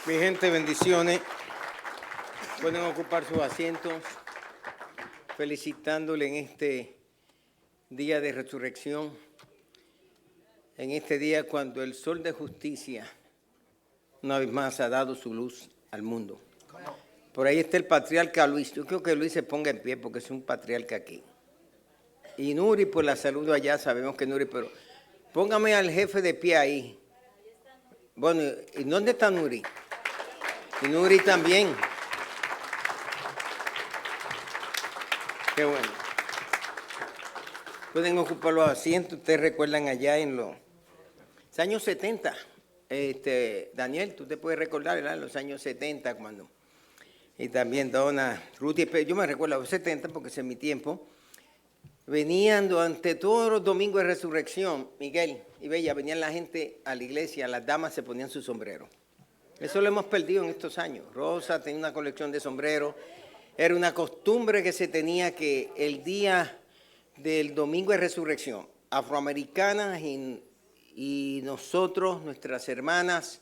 Mi gente, bendiciones. Pueden ocupar sus asientos, felicitándole en este día de resurrección, en este día cuando el sol de justicia una vez más ha dado su luz al mundo. Por ahí está el patriarca Luis. Yo creo que Luis se ponga en pie porque es un patriarca aquí. Y Nuri, pues la saludo allá, sabemos que Nuri, pero póngame al jefe de pie ahí. Bueno, ¿y dónde está Nuri? Y Nuri también. Qué bueno. Pueden ocupar los asientos. Ustedes recuerdan allá en los años 70. Daniel, tú te puedes recordar, ¿verdad? En los años 70 cuando... Y también Donna, Ruth, yo me recuerdo a los 70 porque ese es mi tiempo. Venían durante todos los domingos de resurrección, Miguel y Bella, venían la gente a la iglesia, las damas se ponían su sombrero. Eso lo hemos perdido en estos años. Rosa tenía una colección de sombreros. Era una costumbre que se tenía que el día del domingo de resurrección, afroamericanas y nosotros, nuestras hermanas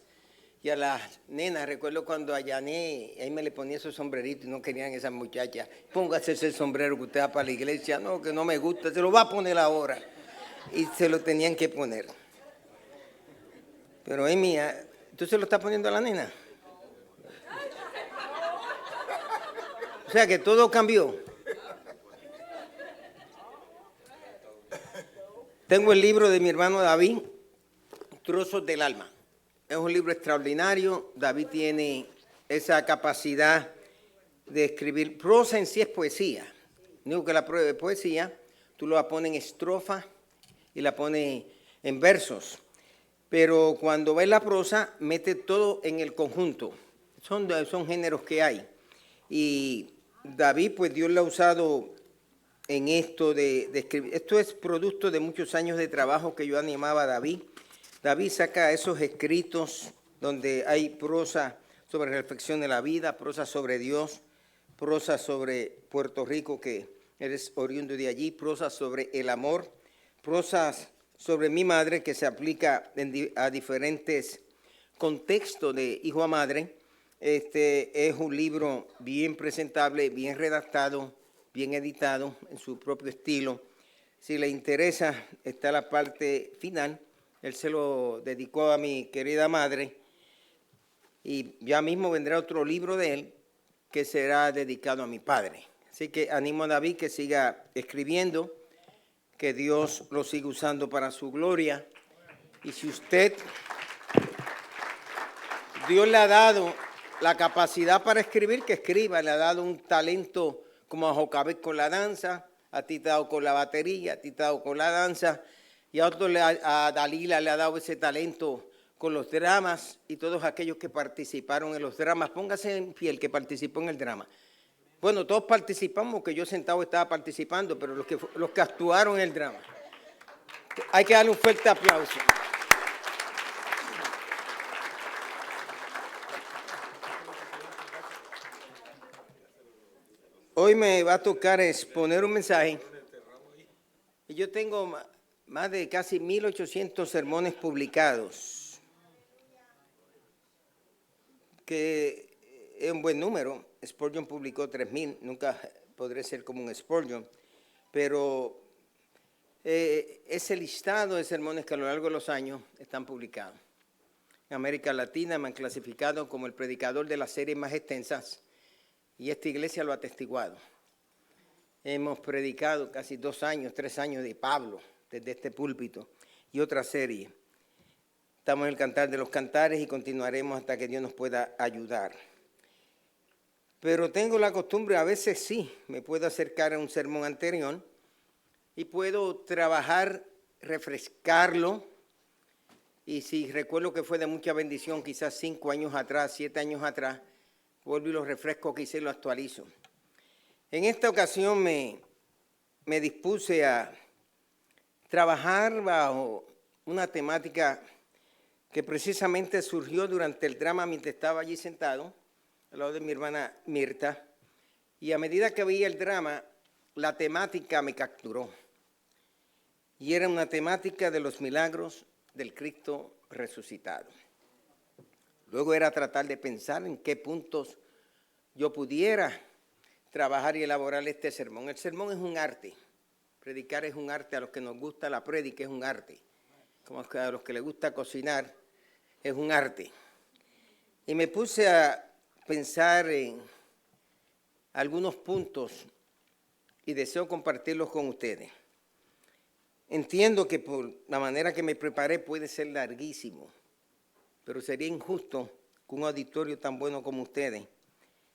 y a las nenas, recuerdo cuando a Yané, ahí me le ponía esos sombreritos y no querían esas muchachas, póngase ese sombrero que usted va para la iglesia, no, que no me gusta, se lo va a poner ahora. Y se lo tenían que poner. Pero Amy, ¿tú se lo estás poniendo a la nena? O sea que todo cambió. Tengo el libro de mi hermano David, Trozos del Alma. Es un libro extraordinario. David tiene esa capacidad de escribir. Prosa en sí es poesía. Digo que la poesía, tú la pones en estrofa y la pones en versos. Pero cuando ves la prosa, mete todo en el conjunto. Son géneros que hay. Y David, pues Dios lo ha usado en esto de escribir. Esto es producto de muchos años de trabajo que yo animaba a David. David saca esos escritos donde hay prosa sobre reflexión de la vida, prosa sobre Dios, prosa sobre Puerto Rico, que eres oriundo de allí, prosa sobre el amor, prosas sobre mi madre, que se aplica a diferentes contextos de hijo a madre. Este es un libro bien presentable, bien redactado, bien editado en su propio estilo. Si le interesa, está la parte final. Él se lo dedicó a mi querida madre y ya mismo vendrá otro libro de él que será dedicado a mi padre. Así que animo a David que siga escribiendo, que Dios lo siga usando para su gloria. Y si usted, Dios le ha dado la capacidad para escribir, que escriba, le ha dado un talento como a Jocabet con la danza, a ti te ha dado con la batería, a ti te ha dado con la danza, y a otro, a Dalila le ha dado ese talento con los dramas y todos aquellos que participaron en los dramas. Póngase en pie el que participó en el drama. Bueno, todos participamos, que yo sentado estaba participando, pero los que actuaron en el drama. Hay que darle un fuerte aplauso. Hoy me va a tocar exponer un mensaje. Y yo tengo más de casi 1,800 sermones publicados, que es un buen número. Spurgeon publicó 3,000, nunca podré ser como un Spurgeon, pero ese listado de sermones que a lo largo de los años están publicados. En América Latina me han clasificado como el predicador de las series más extensas y esta iglesia lo ha atestiguado. Hemos predicado casi 2 años, 3 años de Pablo, desde este púlpito, y otra serie. Estamos en el Cantar de los Cantares y continuaremos hasta que Dios nos pueda ayudar. Pero tengo la costumbre, a veces sí, me puedo acercar a un sermón anterior y puedo trabajar, refrescarlo. Y si recuerdo que fue de mucha bendición, quizás 5 años atrás, 7 años atrás, vuelvo y lo refresco, quizás lo actualizo. En esta ocasión me dispuse a trabajar bajo una temática que precisamente surgió durante el drama mientras estaba allí sentado, al lado de mi hermana Mirta, y a medida que veía el drama, la temática me capturó. Y era una temática de los milagros del Cristo resucitado. Luego era tratar de pensar en qué puntos yo pudiera trabajar y elaborar este sermón. El sermón es un arte. Predicar es un arte. A los que nos gusta la prédica es un arte. Como a los que les gusta cocinar es un arte. Y me puse a pensar en algunos puntos y deseo compartirlos con ustedes. Entiendo que por la manera que me preparé puede ser larguísimo, pero sería injusto que un auditorio tan bueno como ustedes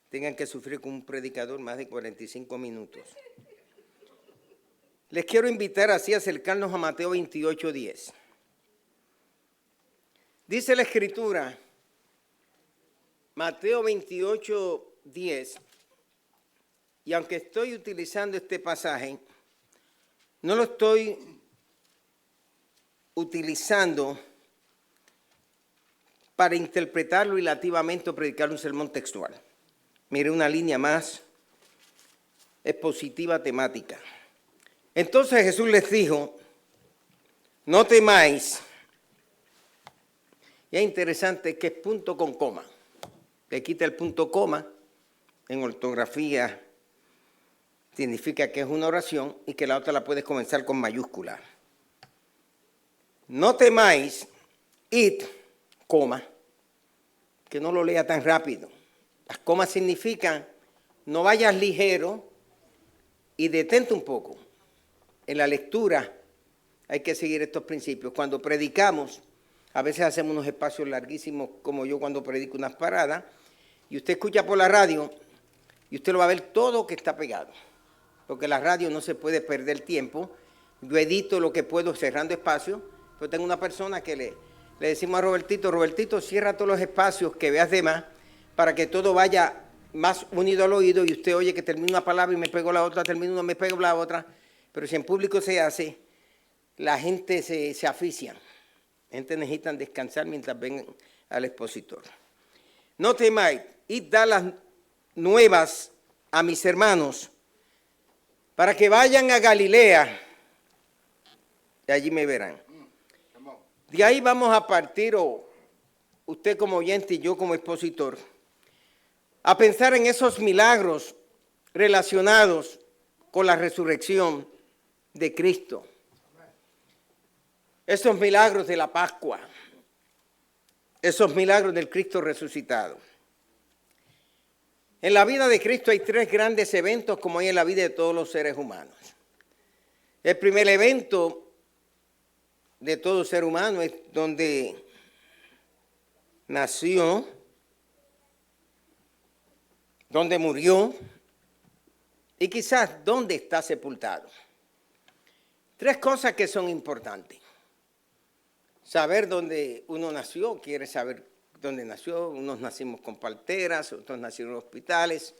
tengan que sufrir con un predicador más de 45 minutos. Les quiero invitar así a acercarnos a Mateo 28:10. Dice la Escritura, Mateo 28:10, y aunque estoy utilizando este pasaje, no lo estoy utilizando para interpretarlo ilativamente o predicar un sermón textual. Mire una línea más expositiva temática. Entonces Jesús les dijo, no temáis. Y es interesante que es punto con coma. Le quita el punto coma en ortografía, significa que es una oración y que la otra la puedes comenzar con mayúscula. No temáis, id, coma, que no lo lea tan rápido. Las comas significan no vayas ligero y detente un poco. En la lectura hay que seguir estos principios. Cuando predicamos, a veces hacemos unos espacios larguísimos, como yo cuando predico unas paradas, y usted escucha por la radio y usted lo va a ver todo que está pegado. Porque la radio no se puede perder tiempo. Yo edito lo que puedo cerrando espacios, pero tengo una persona que le decimos a Robertito, cierra todos los espacios que veas de más para que todo vaya más unido al oído y usted oye que termina una palabra y me pego la otra, termina una, me pego la otra. Pero si en público se hace, la gente se asfixia. La gente necesita descansar mientras ven al expositor. No temáis, id dar las nuevas a mis hermanos para que vayan a Galilea y allí me verán. De ahí vamos a partir, usted como oyente y yo como expositor, a pensar en esos milagros relacionados con la resurrección de Cristo. Esos milagros de la Pascua, esos milagros del Cristo resucitado. En la vida de Cristo hay tres grandes eventos como hay en la vida de todos los seres humanos. El primer evento de todo ser humano es donde nació, donde murió y quizás donde está sepultado. Tres cosas que son importantes. Saber dónde uno nació, quiere saber dónde nació. Unos nacimos con parteras, otros nacieron en hospitales,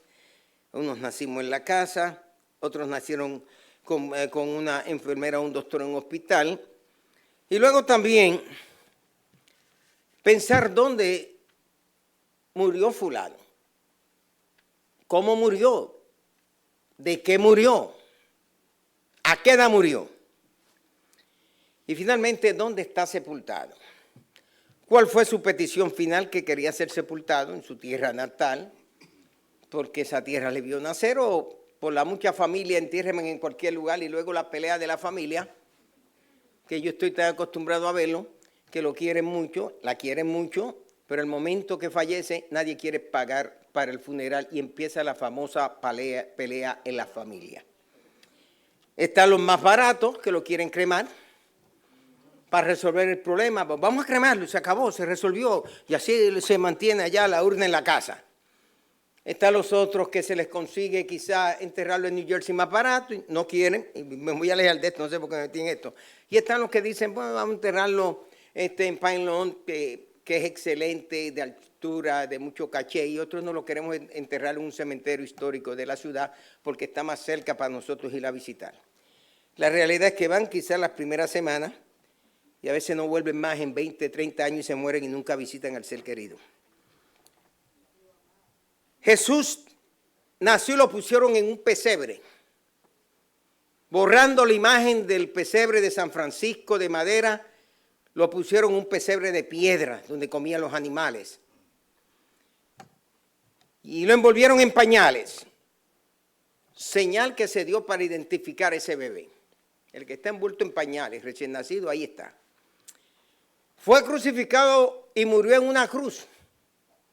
unos nacimos en la casa, otros nacieron con una enfermera o un doctor en un hospital. Y luego también pensar dónde murió fulano, cómo murió, de qué murió, a qué edad murió. Y finalmente, ¿dónde está sepultado? ¿Cuál fue su petición final? Que quería ser sepultado en su tierra natal, porque esa tierra le vio nacer, o por la mucha familia, entiérrenme en cualquier lugar, y luego la pelea de la familia, que yo estoy tan acostumbrado a verlo, que lo quieren mucho, la quieren mucho, pero el momento que fallece nadie quiere pagar para el funeral y empieza la famosa pelea en la familia. Están los más baratos que lo quieren cremar para resolver el problema. Pues vamos a cremarlo, se acabó, se resolvió y así se mantiene allá la urna en la casa. Están los otros que se les consigue quizá enterrarlo en New Jersey más barato y no quieren, y me voy a alejar de esto, no sé por qué me metí en esto. Y están los que dicen, bueno, vamos a enterrarlo en Pine Lawn, que es excelente, de altura, de mucho caché, y otros no lo queremos enterrar en un cementerio histórico de la ciudad porque está más cerca para nosotros ir a visitar. La realidad es que van quizás las primeras semanas y a veces no vuelven más en 20, 30 años y se mueren y nunca visitan al ser querido. Jesús nació y lo pusieron en un pesebre, borrando la imagen del pesebre de San Francisco de madera, lo pusieron en un pesebre de piedra donde comían los animales. y lo envolvieron en pañales. Señal que se dio para identificar ese bebé. El que está envuelto en pañales, recién nacido, ahí está. Fue crucificado y murió en una cruz.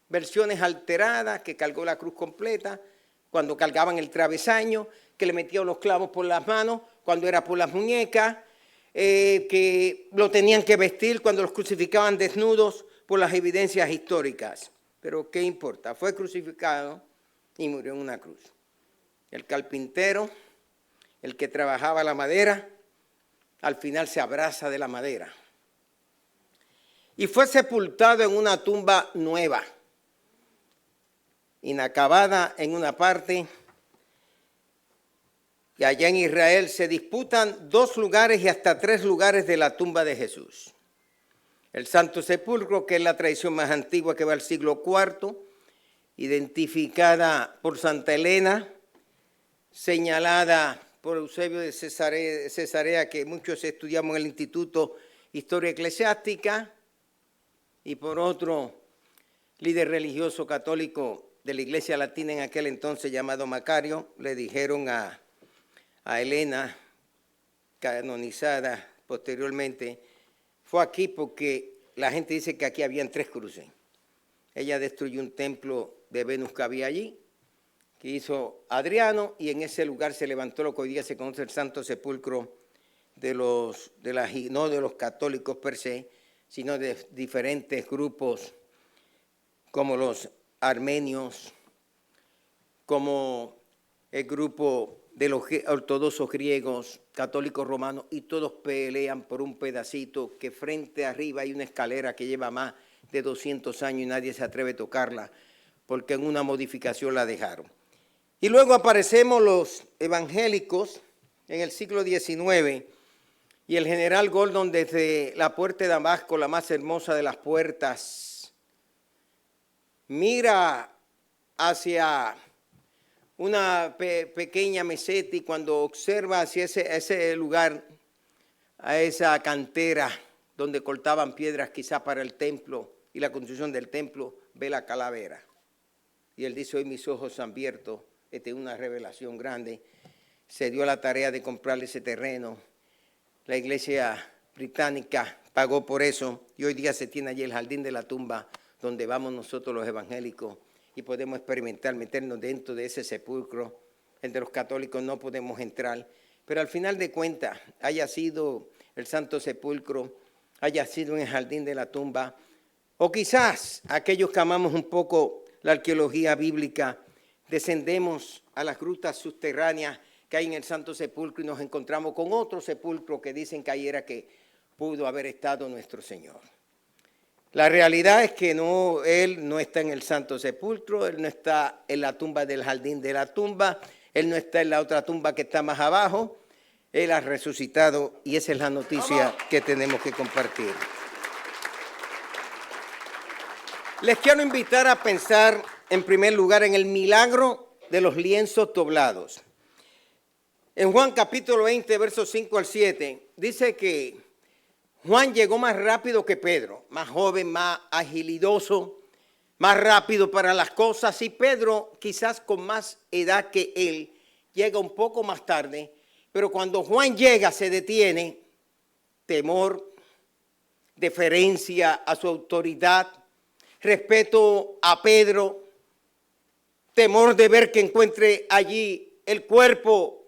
Versiones alteradas, que cargó la cruz completa, cuando cargaban el travesaño, que le metían los clavos por las manos, cuando era por las muñecas, que lo tenían que vestir cuando los crucificaban desnudos por las evidencias históricas. Pero ¿qué importa? Fue crucificado y murió en una cruz. El carpintero, el que trabajaba la madera, al final se abraza de la madera. Y fue sepultado en una tumba nueva, inacabada en una parte. Y allá en Israel se disputan 2 lugares y hasta 3 lugares de la tumba de Jesús. El Santo Sepulcro, que es la tradición más antigua que va al siglo IV, identificada por Santa Elena, señalada por Eusebio de Cesarea, que muchos estudiamos en el Instituto Historia Eclesiástica, y por otro líder religioso católico de la Iglesia Latina en aquel entonces llamado Macario. Le dijeron a Elena, canonizada posteriormente, fue aquí porque la gente dice que aquí habían 3 cruces. Ella destruyó un templo de Venus que había allí, que hizo Adriano, y en ese lugar se levantó lo que hoy día se conoce el Santo Sepulcro no de los católicos per se, sino de diferentes grupos como los armenios, como el grupo de los ortodoxos griegos, católicos romanos, y todos pelean por un pedacito que frente arriba hay una escalera que lleva más de 200 años y nadie se atreve a tocarla, porque en una modificación la dejaron. Y luego aparecemos los evangélicos en el siglo XIX, y el general Gordon desde la puerta de Damasco, la más hermosa de las puertas, mira hacia una pequeña meseta, y cuando observa hacia ese lugar, a esa cantera donde cortaban piedras quizás para el templo y la construcción del templo, ve la calavera. Y él dice, hoy mis ojos han abierto, esta es una revelación grande. Se dio la tarea de comprarle ese terreno. La iglesia británica pagó por eso, y hoy día se tiene allí el jardín de la tumba, donde vamos nosotros los evangélicos y podemos experimentar, meternos dentro de ese sepulcro. El de los católicos no podemos entrar, pero al final de cuentas, haya sido el Santo Sepulcro, haya sido en el jardín de la tumba, o quizás aquellos que amamos un poco la arqueología bíblica, descendemos a las grutas subterráneas que hay en el Santo Sepulcro y nos encontramos con otro sepulcro que dicen que ahí era que pudo haber estado nuestro Señor. La realidad es que Él no está en el Santo Sepulcro, Él no está en la tumba del jardín de la tumba, Él no está en la otra tumba que está más abajo. Él ha resucitado y esa es la noticia que tenemos que compartir. Les quiero invitar a pensar en primer lugar en el milagro de los lienzos doblados. En Juan capítulo 20, versos 5 al 7, dice que Juan llegó más rápido que Pedro, más joven, más agilidoso, más rápido para las cosas, y Pedro, quizás con más edad que él, llega un poco más tarde, pero cuando Juan llega se detiene, temor, deferencia a su autoridad, respeto a Pedro, temor de ver que encuentre allí el cuerpo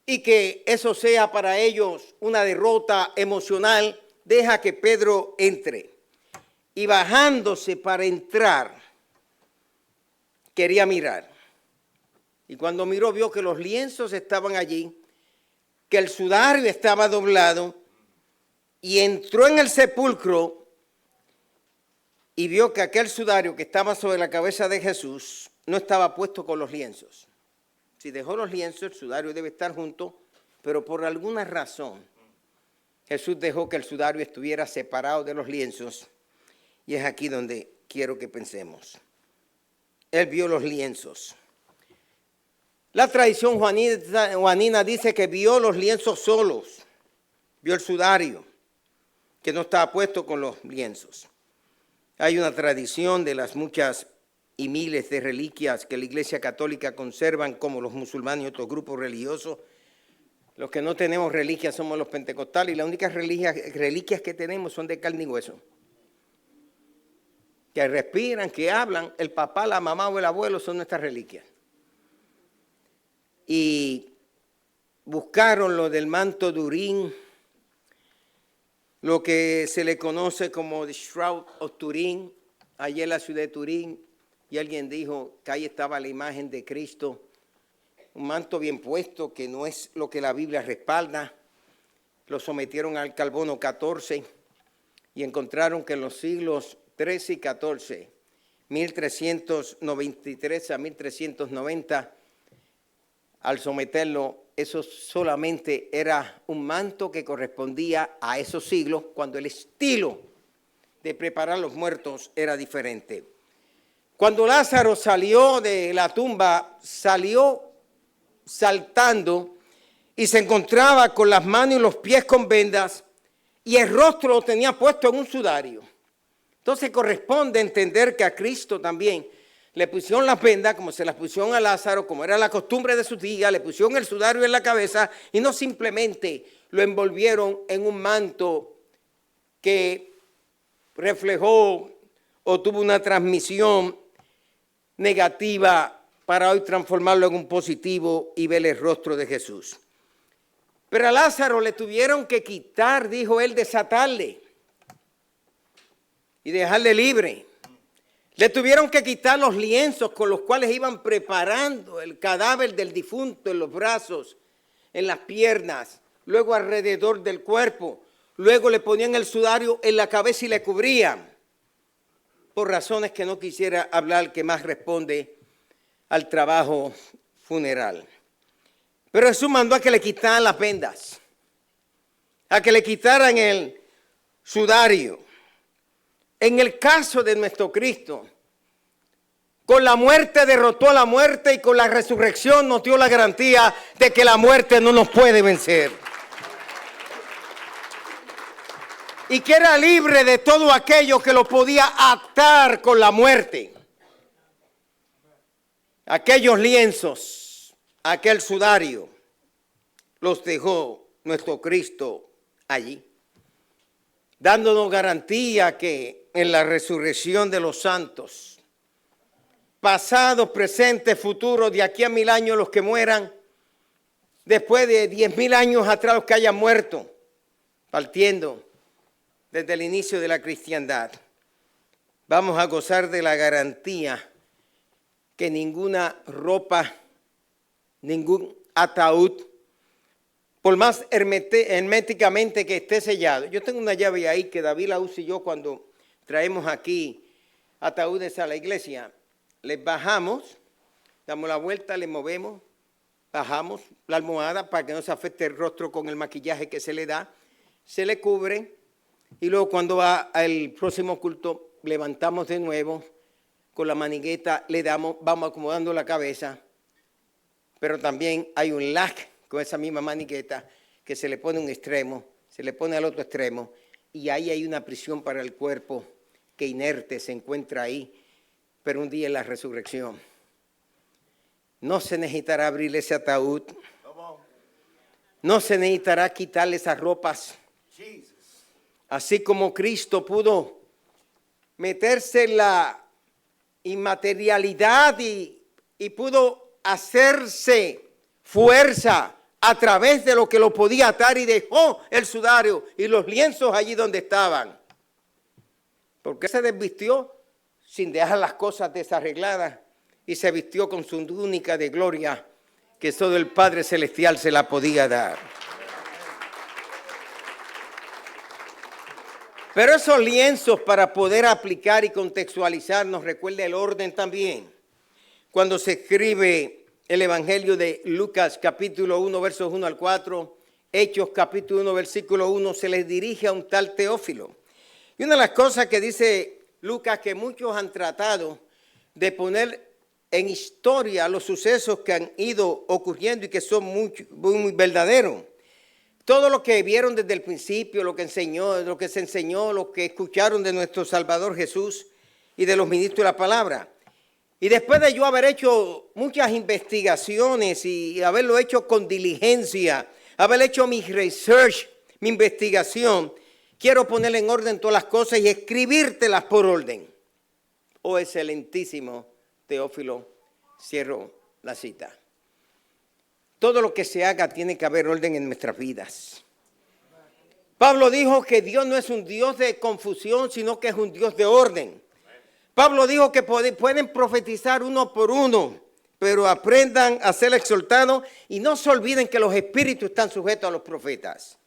y que eso sea para ellos una derrota emocional, deja que Pedro entre. Y bajándose para entrar, quería mirar. Y cuando miró, vio que los lienzos estaban allí, que el sudario estaba doblado, y entró en el sepulcro y vio que aquel sudario que estaba sobre la cabeza de Jesús no estaba puesto con los lienzos. Si dejó los lienzos, el sudario debe estar junto, pero por alguna razón Jesús dejó que el sudario estuviera separado de los lienzos, y es aquí donde quiero que pensemos. Él vio los lienzos. La tradición juanina dice que vio los lienzos solos, vio el sudario, que no estaba puesto con los lienzos. Hay una tradición de las muchas y miles de reliquias que la Iglesia Católica conservan, como los musulmanes y otros grupos religiosos. Los que no tenemos reliquias somos los pentecostales y las únicas reliquias que tenemos son de carne y hueso. Que respiran, que hablan, el papá, la mamá o el abuelo son nuestras reliquias. Y buscaron lo del manto de Urín, lo que se le conoce como the Shroud of Turín, allí en la ciudad de Turín, y alguien dijo que ahí estaba la imagen de Cristo, un manto bien puesto que no es lo que la Biblia respalda. Lo sometieron al carbono 14 y encontraron que en los siglos 13 y 14, 1393 a 1390, al someterlo, eso solamente era un manto que correspondía a esos siglos, cuando el estilo de preparar los muertos era diferente. Cuando Lázaro salió de la tumba, salió saltando y se encontraba con las manos y los pies con vendas y el rostro lo tenía puesto en un sudario. Entonces corresponde entender que a Cristo también le pusieron las vendas como se las pusieron a Lázaro, como era la costumbre de sus días, le pusieron el sudario en la cabeza y no simplemente lo envolvieron en un manto que reflejó o tuvo una transmisión negativa para hoy transformarlo en un positivo y ver el rostro de Jesús. Pero a Lázaro le tuvieron que quitar, dijo él, desatarle y dejarle libre. Le tuvieron que quitar los lienzos con los cuales iban preparando el cadáver del difunto en los brazos, en las piernas, luego alrededor del cuerpo. Luego le ponían el sudario en la cabeza y le cubrían, por razones que no quisiera hablar, que más responde al trabajo funeral. Pero Jesús mandó a que le quitaran las vendas, a que le quitaran el sudario. En el caso de nuestro Cristo, con la muerte derrotó a la muerte y con la resurrección nos dio la garantía de que la muerte no nos puede vencer. Y que era libre de todo aquello que lo podía atar con la muerte. Aquellos lienzos, aquel sudario, los dejó nuestro Cristo allí, dándonos garantía que en la resurrección de los santos, pasados, presentes, futuros, de aquí a 1000 años los que mueran, después de 10,000 años atrás los que hayan muerto, partiendo desde el inicio de la cristiandad, vamos a gozar de la garantía que ninguna ropa, ningún ataúd, por más herméticamente que esté sellado. Yo tengo una llave ahí que David la usa y yo cuando traemos aquí ataúdes a la iglesia. Les bajamos, damos la vuelta, les movemos, bajamos la almohada para que no se afecte el rostro con el maquillaje que se le da, se le cubre y luego cuando va al próximo culto levantamos de nuevo, con la manigueta le damos, vamos acomodando la cabeza, pero también hay un lac con esa misma manigueta que se le pone un extremo, se le pone al otro extremo y ahí hay una prisión para el cuerpo que inerte se encuentra ahí, pero un día en la resurrección no se necesitará abrir ese ataúd, no se necesitará quitarle esas ropas, así como Cristo pudo meterse en la inmaterialidad y pudo hacerse fuerza a través de lo que lo podía atar y dejó el sudario y los lienzos allí donde estaban. Porque se desvistió sin dejar las cosas desarregladas y se vistió con su túnica de gloria que solo el Padre Celestial se la podía dar. Pero esos lienzos para poder aplicar y contextualizar nos recuerda el orden también. Cuando se escribe el Evangelio de Lucas capítulo 1 versos 1 al 4, Hechos capítulo 1 versículo 1, se les dirige a un tal Teófilo. Y una de las cosas que dice Lucas que muchos han tratado de poner en historia los sucesos que han ido ocurriendo y que son muy verdaderos. Todo lo que vieron desde el principio, lo que enseñó, lo que se enseñó, lo que escucharon de nuestro Salvador Jesús y de los ministros de la palabra. Y después de yo haber hecho muchas investigaciones y haberlo hecho con diligencia, haber hecho mi research, mi investigación, quiero poner en orden todas las cosas y escribírtelas por orden. Oh, excelentísimo Teófilo, cierro la cita. Todo lo que se haga tiene que haber orden en nuestras vidas. Pablo dijo que Dios no es un Dios de confusión, sino que es un Dios de orden. Pablo dijo que pueden profetizar uno por uno, pero aprendan a ser exhortados y no se olviden que los espíritus están sujetos a los profetas.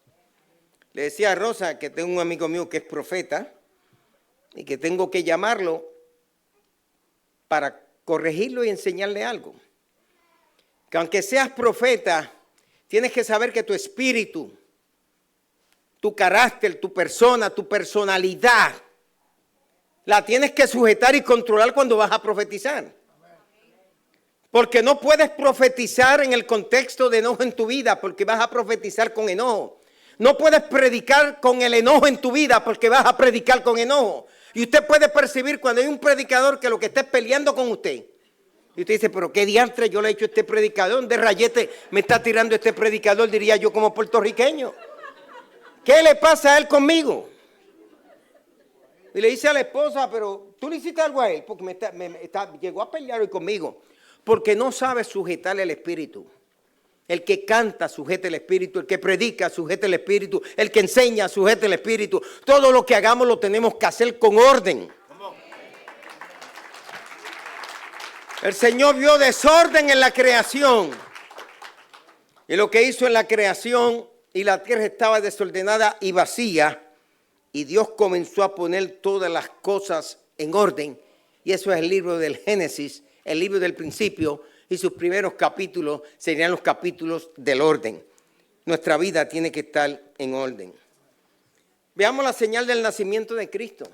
Le decía a Rosa que tengo un amigo mío que es profeta y que tengo que llamarlo para corregirlo y enseñarle algo. Que aunque seas profeta, tienes que saber que tu espíritu, tu carácter, tu persona, tu personalidad, la tienes que sujetar y controlar cuando vas a profetizar. Porque no puedes profetizar en el contexto de enojo en tu vida, porque vas a profetizar con enojo. No puedes predicar con el enojo en tu vida, porque vas a predicar con enojo. Y usted puede percibir cuando hay un predicador que lo que está es peleando con usted. Y usted dice, pero qué diantre yo le he hecho a este predicador, ¿de rayete me está tirando este predicador? Diría yo como puertorriqueño. ¿Qué le pasa a él conmigo? Y le dice a la esposa, pero tú le hiciste algo a él, porque llegó a pelear hoy conmigo, porque no sabe sujetarle el espíritu. El que canta sujeta el espíritu, el que predica sujeta el espíritu, el que enseña sujeta el espíritu. Todo lo que hagamos lo tenemos que hacer con orden. El Señor vio desorden en la creación. Y lo que hizo en la creación, y la tierra estaba desordenada y vacía, y Dios comenzó a poner todas las cosas en orden. Y eso es el libro del Génesis, el libro del principio, y sus primeros capítulos serían los capítulos del orden. Nuestra vida tiene que estar en orden. Veamos la señal del nacimiento de Cristo.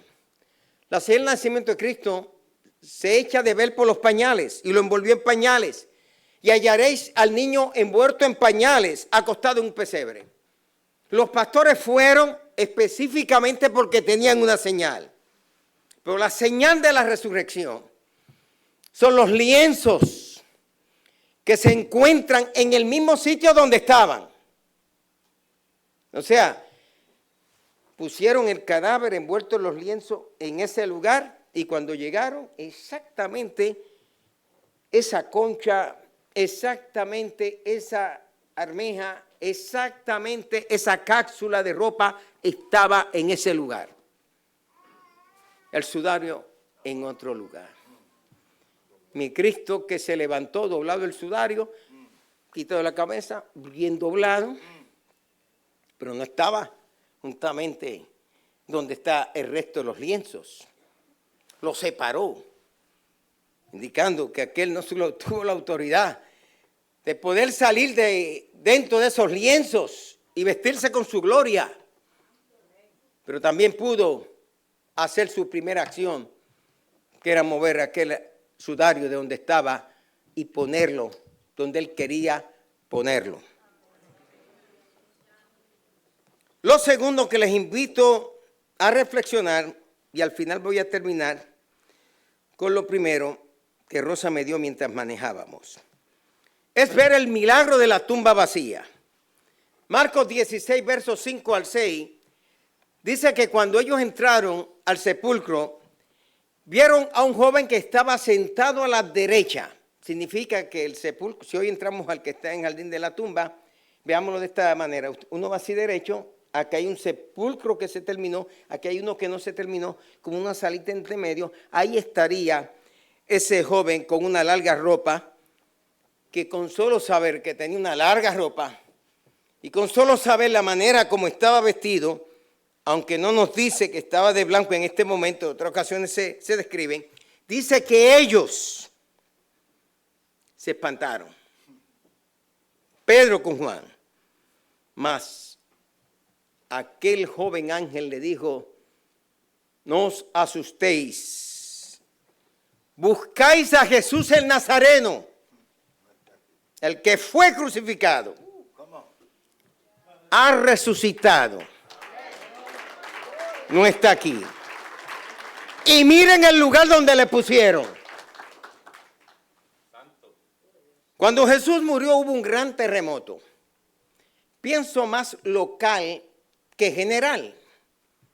La señal del nacimiento de Cristo se echa de ver por los pañales, y lo envolvió en pañales. Y hallaréis al niño envuelto en pañales, acostado en un pesebre. Los pastores fueron específicamente porque tenían una señal. Pero la señal de la resurrección son los lienzos que se encuentran en el mismo sitio donde estaban. O sea, pusieron el cadáver envuelto en los lienzos en ese lugar y cuando llegaron, exactamente esa concha, exactamente esa almeja, exactamente esa cápsula de ropa estaba en ese lugar. El sudario en otro lugar. Mi Cristo que se levantó doblado el sudario, quitado la cabeza, bien doblado, pero no estaba juntamente donde está el resto de los lienzos. Lo separó, indicando que aquel no solo tuvo la autoridad de poder salir de dentro de esos lienzos y vestirse con su gloria, pero también pudo hacer su primera acción, que era mover aquel sudario de donde estaba y ponerlo donde él quería ponerlo. Lo segundo que les invito a reflexionar, y al final voy a terminar con lo primero que Rosa me dio mientras manejábamos, es ver el milagro de la tumba vacía. Marcos 16, versos 5 al 6, dice que cuando ellos entraron al sepulcro, vieron a un joven que estaba sentado a la derecha. Significa que el sepulcro, si hoy entramos al que está en el jardín de la tumba, veámoslo de esta manera. Uno va así derecho, aquí hay un sepulcro que se terminó, aquí hay uno que no se terminó, como una salita entre medio. Ahí estaría ese joven con una larga ropa, que con solo saber que tenía una larga ropa y con solo saber la manera como estaba vestido, aunque no nos dice que estaba de blanco en este momento, en otras ocasiones se describen, dice que ellos se espantaron. Pedro con Juan. Mas aquel joven ángel le dijo, no os asustéis, buscáis a Jesús el Nazareno, el que fue crucificado, ha resucitado, no está aquí. Y miren el lugar donde le pusieron. Cuando Jesús murió hubo un gran terremoto. Pienso más local que general,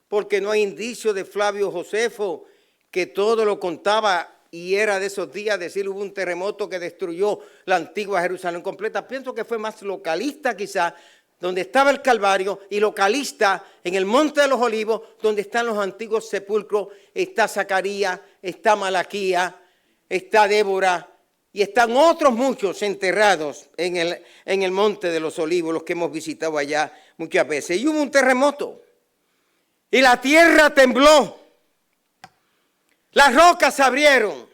porque no hay indicio de Flavio Josefo que todo lo contaba y era de esos días decir hubo un terremoto que destruyó la antigua Jerusalén completa. Pienso que fue más localista quizá, donde estaba el Calvario, y localista en el Monte de los Olivos, donde están los antiguos sepulcros, está Zacarías, está Malaquías, está Débora, y están otros muchos enterrados en el Monte de los Olivos, los que hemos visitado allá muchas veces. Y hubo un terremoto, y la tierra tembló, las rocas se abrieron,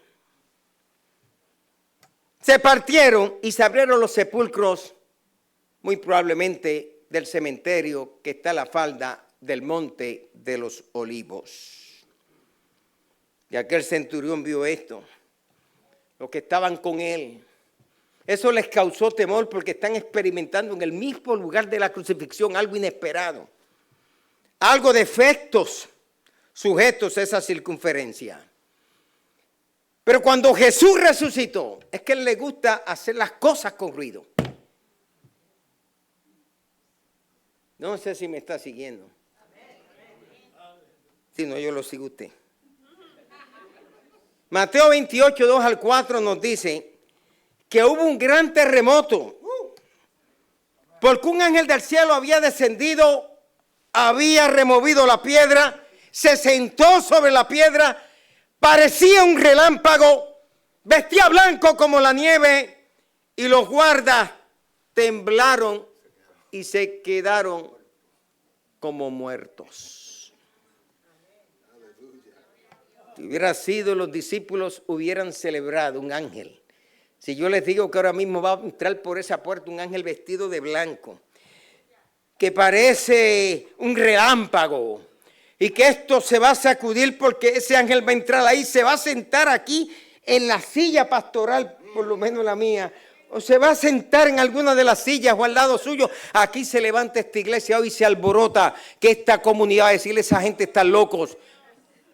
se partieron y se abrieron los sepulcros, muy probablemente del cementerio que está a la falda del Monte de los Olivos. Y aquel centurión vio esto, los que estaban con él. Eso les causó temor porque están experimentando en el mismo lugar de la crucifixión algo inesperado, algo de efectos sujetos a esa circunferencia. Pero cuando Jesús resucitó, es que a él le gusta hacer las cosas con ruido. No sé si me está siguiendo. Si no, yo lo sigo a usted. Mateo 28, 2 al 4 nos dice que hubo un gran terremoto, porque un ángel del cielo había descendido, había removido la piedra, se sentó sobre la piedra, parecía un relámpago, vestía blanco como la nieve, y los guardas temblaron y se quedaron como muertos. Si hubiera sido, los discípulos hubieran celebrado un ángel. Si yo les digo que ahora mismo va a entrar por esa puerta un ángel vestido de blanco, que parece un relámpago, y que esto se va a sacudir porque ese ángel va a entrar ahí, se va a sentar aquí en la silla pastoral, por lo menos la mía, o se va a sentar en alguna de las sillas o al lado suyo. Aquí se levanta esta iglesia hoy y se alborota que esta comunidad va a decirle: esa gente está locos.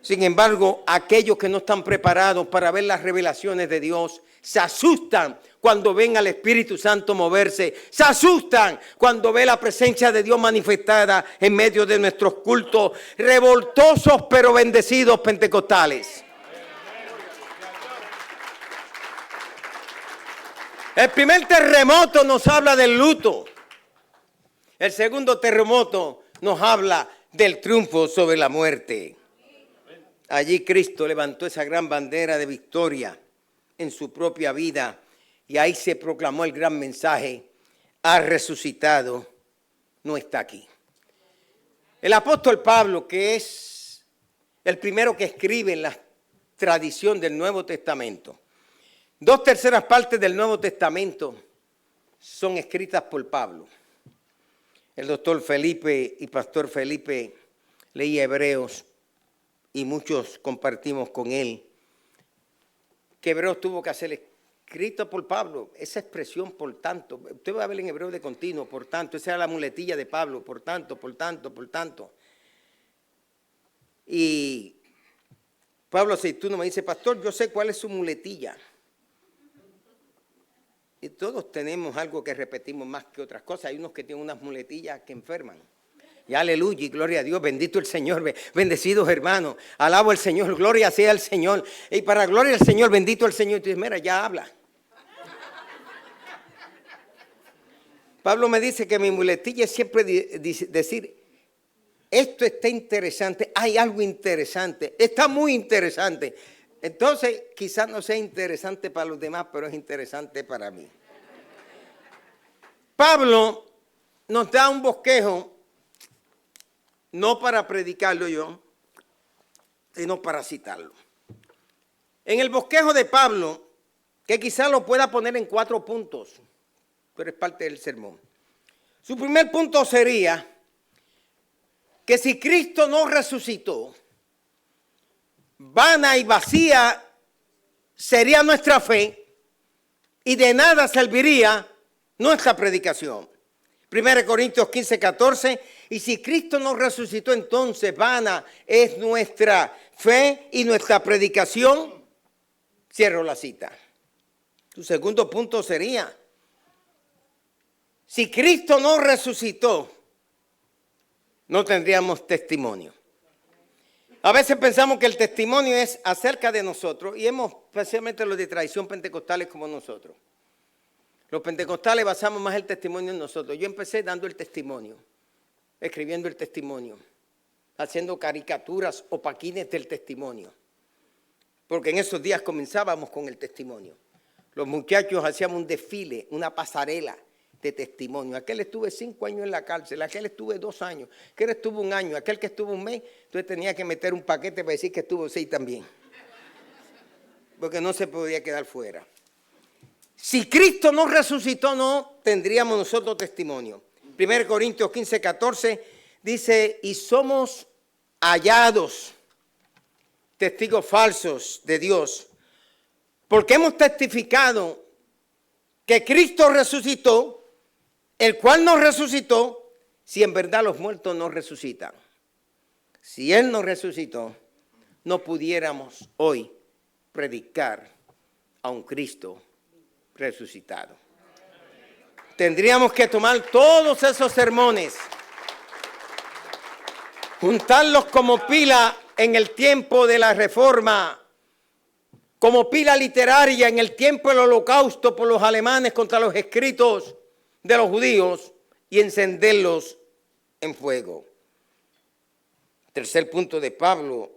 Sin embargo, aquellos que no están preparados para ver las revelaciones de Dios se asustan cuando ven al Espíritu Santo moverse, se asustan cuando ven la presencia de Dios manifestada en medio de nuestros cultos revoltosos pero bendecidos pentecostales. El primer terremoto nos habla del luto. El segundo terremoto nos habla del triunfo sobre la muerte. Allí Cristo levantó esa gran bandera de victoria en su propia vida y ahí se proclamó el gran mensaje: ha resucitado, no está aquí. El apóstol Pablo, que es el primero que escribe en la tradición del Nuevo Testamento, 2/3 partes del Nuevo Testamento son escritas por Pablo. El doctor Felipe y pastor Felipe leía Hebreos y muchos compartimos con él que Hebreos tuvo que ser escrito por Pablo. Esa expresión por tanto, usted va a ver en Hebreo de continuo, por tanto, esa era la muletilla de Pablo, por tanto, por tanto, por tanto. Y Pablo Aceituno me dice: pastor, yo sé cuál es su muletilla. Y todos tenemos algo que repetimos más que otras cosas. Hay unos que tienen unas muletillas que enferman. Y aleluya, y gloria a Dios, bendito el Señor, bendecidos hermanos, alabo al Señor, gloria sea al Señor. Y para gloria al Señor, bendito el Señor. Y tú dices: mira, ya habla. Pablo me dice que mi muletilla es siempre decir: esto está interesante, hay algo interesante, está muy interesante. Entonces, quizás no sea interesante para los demás, pero es interesante para mí. Pablo nos da un bosquejo, no para predicarlo yo, sino para citarlo. En el bosquejo de Pablo, que quizás lo pueda poner en 4 puntos, pero es parte del sermón. Su primer punto sería que si Cristo no resucitó, vana y vacía sería nuestra fe y de nada serviría nuestra predicación. 1 Corintios 15, 14, y si Cristo no resucitó, entonces vana es nuestra fe y nuestra predicación. Cierro la cita. Tu segundo punto sería, si Cristo no resucitó, no tendríamos testimonio. A veces pensamos que el testimonio es acerca de nosotros y especialmente los de tradición pentecostales como nosotros. Los pentecostales basamos más el testimonio en nosotros. Yo empecé dando el testimonio, escribiendo el testimonio, haciendo caricaturas o paquines del testimonio. Porque en esos días comenzábamos con el testimonio. Los muchachos hacíamos un desfile, una pasarela de testimonio. Aquel estuve 5 años en la cárcel, aquel estuve 2 años, aquel estuvo 1 año, aquel que estuvo 1 mes, entonces tenía que meter un paquete para decir que estuvo 6 también. Porque no se podía quedar fuera. Si Cristo no resucitó, no tendríamos nosotros testimonio. 1 Corintios 15, 14 dice, y somos hallados testigos falsos de Dios, porque hemos testificado que Cristo resucitó, el cual no resucitó, si en verdad los muertos no resucitan. Si Él no resucitó, no pudiéramos hoy predicar a un Cristo resucitado. Tendríamos que tomar todos esos sermones, juntarlos como pila en el tiempo de la Reforma, como pila literaria en el tiempo del Holocausto por los alemanes contra los escritos de los judíos y encenderlos en fuego. Tercer punto de Pablo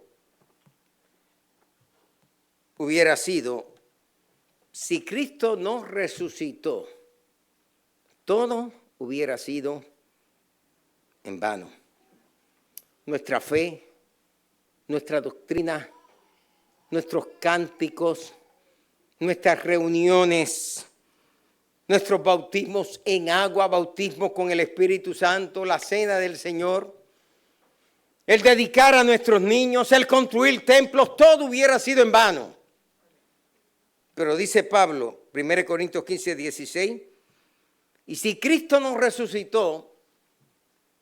hubiera sido, si Cristo no resucitó, todo hubiera sido en vano. Nuestra fe, nuestra doctrina, nuestros cánticos, nuestras reuniones, nuestros bautismos en agua, bautismo con el Espíritu Santo, la cena del Señor, el dedicar a nuestros niños, el construir templos, todo hubiera sido en vano. Pero dice Pablo, 1 Corintios 15, 16, y si Cristo nos resucitó,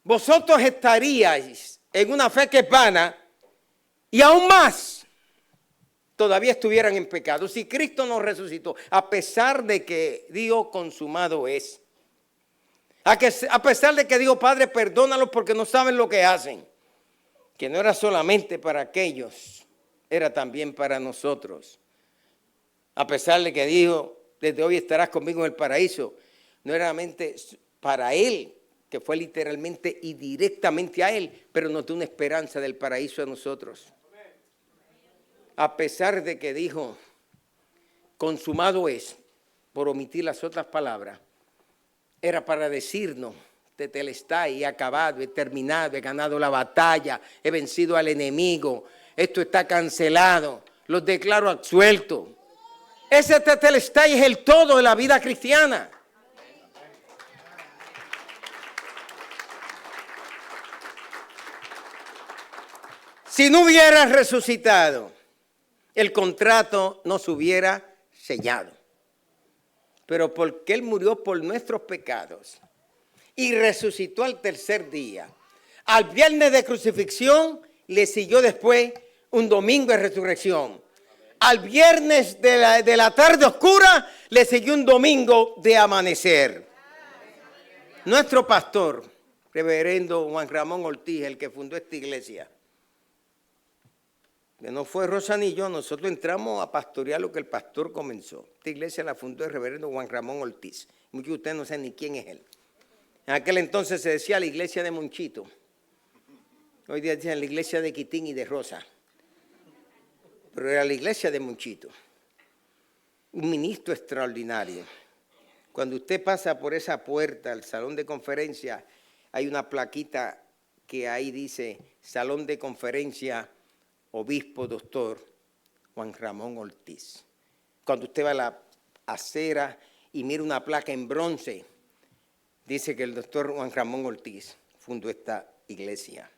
vosotros estaríais en una fe que es vana y aún más todavía estuvieran en pecado. Si Cristo nos resucitó, a pesar de que dijo consumado es, a pesar de que dijo Padre perdónalos porque no saben lo que hacen, que no era solamente para aquellos, era también para nosotros. A pesar de que dijo, desde hoy estarás conmigo en el paraíso, no era solamente para Él, que fue literalmente y directamente a Él, pero nos dio una esperanza del paraíso a nosotros. A pesar de que dijo, consumado es, por omitir las otras palabras, era para decirnos, tetelestai, he acabado, he terminado, he ganado la batalla, he vencido al enemigo, esto está cancelado, los declaro absueltos. Ese tetelestai es el todo de la vida cristiana. Si no hubiera resucitado, el contrato no se hubiera sellado. Pero porque Él murió por nuestros pecados y resucitó al tercer día, al viernes de crucifixión le siguió después un domingo de resurrección. Al viernes de la tarde oscura le siguió un domingo de amanecer. Nuestro pastor, reverendo Juan Ramón Ortiz, el que fundó esta iglesia, que no fue Rosanillo, nosotros entramos a pastorear lo que el pastor comenzó. Esta iglesia la fundó el reverendo Juan Ramón Ortiz. Muchos de ustedes no saben ni quién es él. En aquel entonces se decía la iglesia de Monchito. Hoy día dicen la iglesia de Quitín y de Rosa. Pero era la iglesia de Monchito. Un ministro extraordinario. Cuando usted pasa por esa puerta al salón de conferencia, hay una plaquita que ahí dice Salón de Conferencia Obispo Doctor Juan Ramón Ortiz. Cuando usted va a la acera y mira una placa en bronce, dice que el doctor Juan Ramón Ortiz fundó esta iglesia.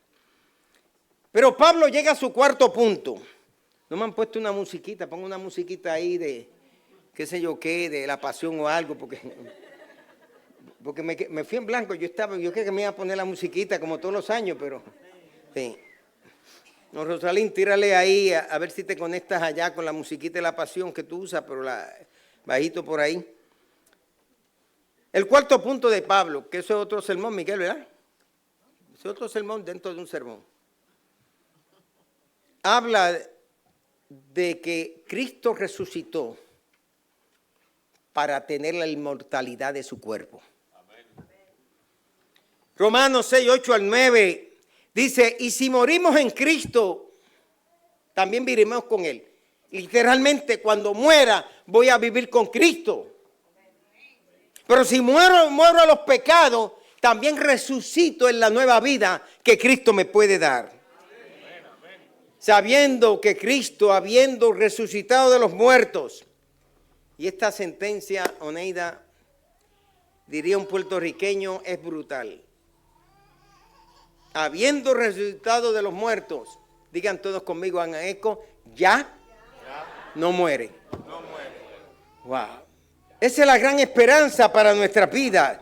Pero Pablo llega a su cuarto punto. No me han puesto una musiquita, pongo una musiquita ahí de qué sé yo qué, de la pasión o algo, porque me fui en blanco. Yo creo que me iba a poner la musiquita como todos los años, pero sí. No, Rosalín, tírale ahí a ver si te conectas allá con la musiquita de la pasión que tú usas, pero bajito por ahí. El cuarto punto de Pablo, que eso es otro sermón, Miguel, ¿verdad? Es otro sermón dentro de un sermón. Habla de que Cristo resucitó para tener la inmortalidad de su cuerpo. Romanos 6, 8 al 9 dice, y si morimos en Cristo, también viviremos con Él. Literalmente, cuando muera, voy a vivir con Cristo. Pero si muero a los pecados, también resucito en la nueva vida que Cristo me puede dar. Sabiendo que Cristo, habiendo resucitado de los muertos, y esta sentencia, Oneida, diría un puertorriqueño, es brutal. Habiendo resucitado de los muertos, digan todos conmigo, hagan eco, ya no muere. Wow. Esa es la gran esperanza para nuestra vida.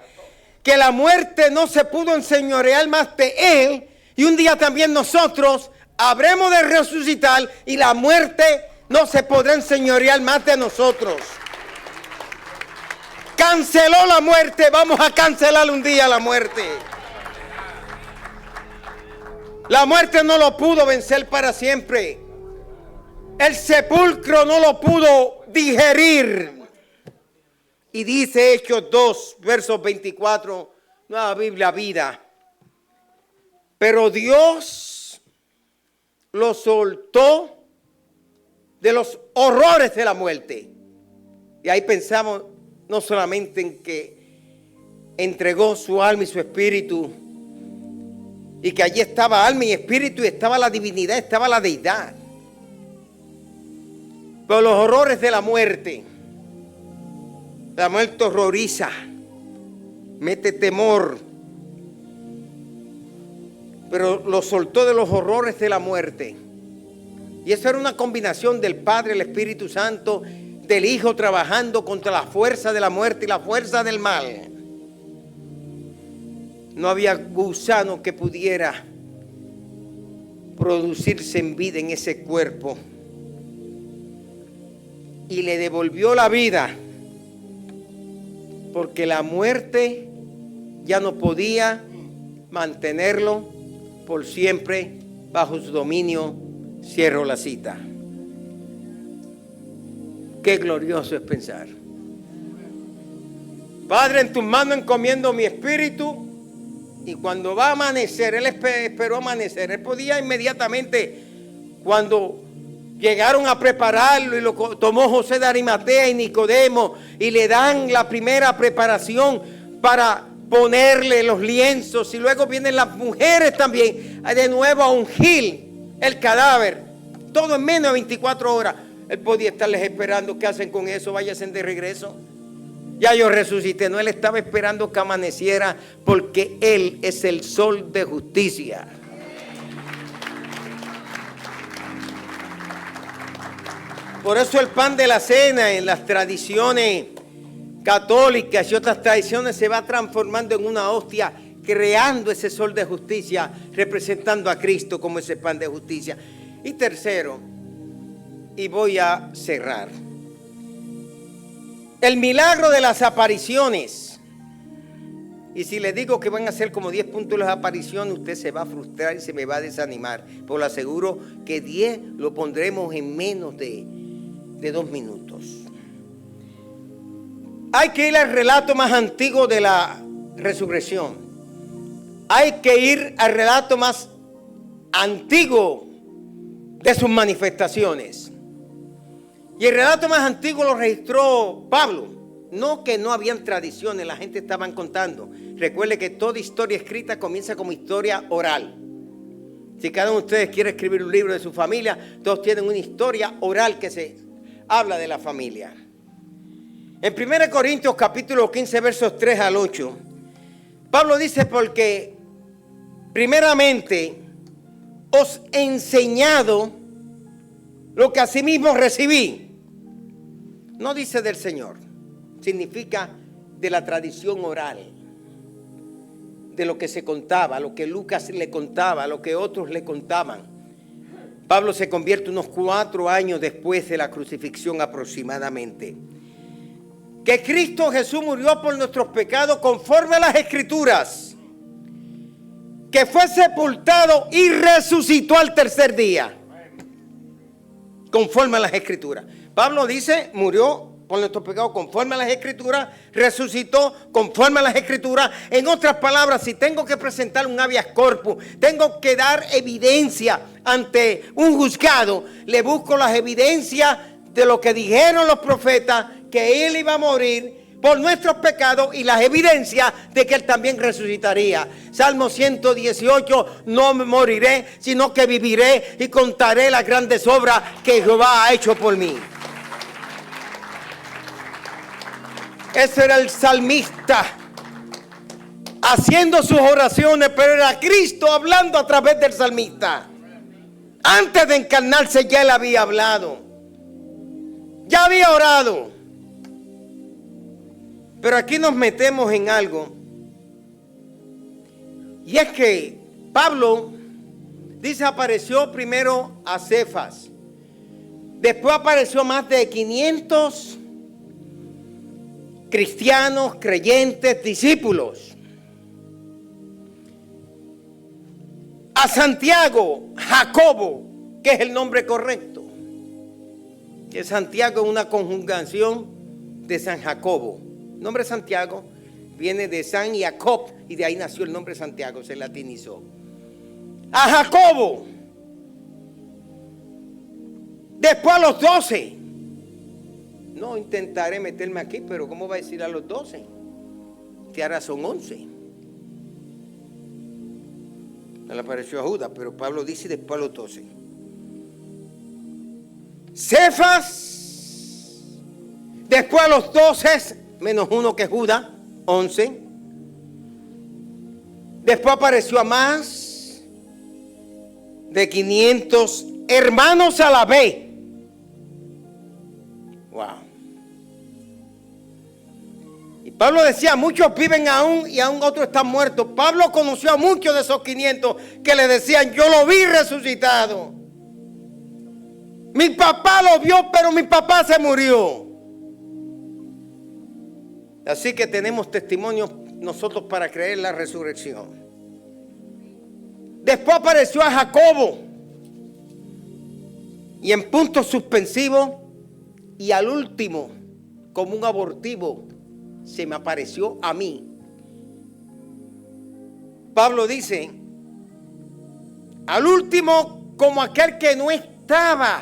Que la muerte no se pudo enseñorear más de Él. Y un día también nosotros habremos de resucitar y la muerte no se podrá enseñorear más de nosotros. Canceló la muerte, vamos a cancelar un día la muerte. La muerte no lo pudo vencer para siempre. El sepulcro no lo pudo digerir. Y dice Hechos 2, versos 24, Nueva Biblia Vida. Pero Dios lo soltó de los horrores de la muerte. Y ahí pensamos no solamente en que entregó su alma y su espíritu, y que allí estaba alma y espíritu, y estaba la divinidad, estaba la deidad. Pero los horrores de la muerte horroriza, mete temor, pero lo soltó de los horrores de la muerte. Y eso era una combinación del Padre, el Espíritu Santo, del Hijo trabajando contra la fuerza de la muerte y la fuerza del mal. No había gusano que pudiera producirse en vida en ese cuerpo. Y le devolvió la vida, porque la muerte ya no podía mantenerlo por siempre bajo su dominio. Cierro la cita. Qué glorioso es pensar. Padre, en tus manos encomiendo mi espíritu. Y cuando va a amanecer, él esperó amanecer. Él podía inmediatamente, cuando llegaron a prepararlo y lo tomó José de Arimatea y Nicodemo y le dan la primera preparación para ponerle los lienzos, y luego vienen las mujeres también de nuevo a ungir el cadáver, todo en menos de 24 horas. Él podía estarles esperando. ¿Qué hacen con eso? Váyanse de regreso. Ya yo resucité. No, él estaba esperando que amaneciera, porque Él es el sol de justicia. Por eso el pan de la cena en las tradiciones católicas y otras tradiciones se va transformando en una hostia, creando ese sol de justicia, representando a Cristo como ese pan de justicia. Y tercero, y voy a cerrar, el milagro de las apariciones. Y si le digo que van a ser como 10 puntos las apariciones, usted se va a frustrar y se me va a desanimar. Pues le aseguro que 10 lo pondremos en menos de 2 minutos. Hay que ir al relato más antiguo de la resurrección. Hay que ir al relato más antiguo de sus manifestaciones. Y el relato más antiguo lo registró Pablo. No que no habían tradiciones, la gente estaban contando. Recuerde que toda historia escrita comienza como historia oral. Si cada uno de ustedes quiere escribir un libro de su familia, todos tienen una historia oral que se habla de la familia. En 1 Corintios capítulo 15, versos 3 al 8, Pablo dice: porque primeramente os he enseñado lo que asimismo recibí. No dice del Señor, significa de la tradición oral, de lo que se contaba, lo que Lucas le contaba, lo que otros le contaban. Pablo se convierte unos 4 años después de la crucifixión aproximadamente. que Cristo Jesús murió por nuestros pecados conforme a las Escrituras, que fue sepultado y resucitó al tercer día, conforme a las Escrituras. Pablo dice, murió por nuestros pecados conforme a las Escrituras, resucitó conforme a las Escrituras. En otras palabras, si tengo que presentar un habeas corpus, tengo que dar evidencia ante un juzgado, le busco las evidencias de lo que dijeron los profetas, que él iba a morir por nuestros pecados y las evidencias de que él también resucitaría. Salmo 118, no me moriré, sino que viviré y contaré las grandes obras que Jehová ha hecho por mí. Ese era el salmista haciendo sus oraciones, pero era Cristo hablando a través del salmista. Antes de encarnarse ya él había hablado, ya había orado. Pero aquí nos metemos en algo, y es que Pablo dice, apareció primero a Cefas, después apareció más de 500 cristianos, creyentes, discípulos. A Santiago, Jacobo, que es el nombre correcto. Que Santiago es una conjugación de San Jacobo. El nombre Santiago viene de San Jacob y de ahí nació el nombre Santiago, se latinizó. A Jacobo. Después a los 12. No intentaré meterme aquí, pero ¿cómo va a decir a los 12? Que ahora son 11. No le apareció a Judas, pero Pablo dice después a los 12. Cefas, después a los 12, menos uno que Judas, 11. Después apareció a más de 500 hermanos a la vez. Wow. Y Pablo decía, muchos viven aún y aún otros están muertos. Pablo conoció a muchos de esos 500 que le decían, yo lo vi resucitado. Mi papá lo vio, pero mi papá se murió. Así que tenemos testimonios nosotros para creer en la resurrección. Después apareció a Jacobo. Y en puntos suspensivos, y al último, como un abortivo, se me apareció a mí. Pablo dice, al último, como aquel que no estaba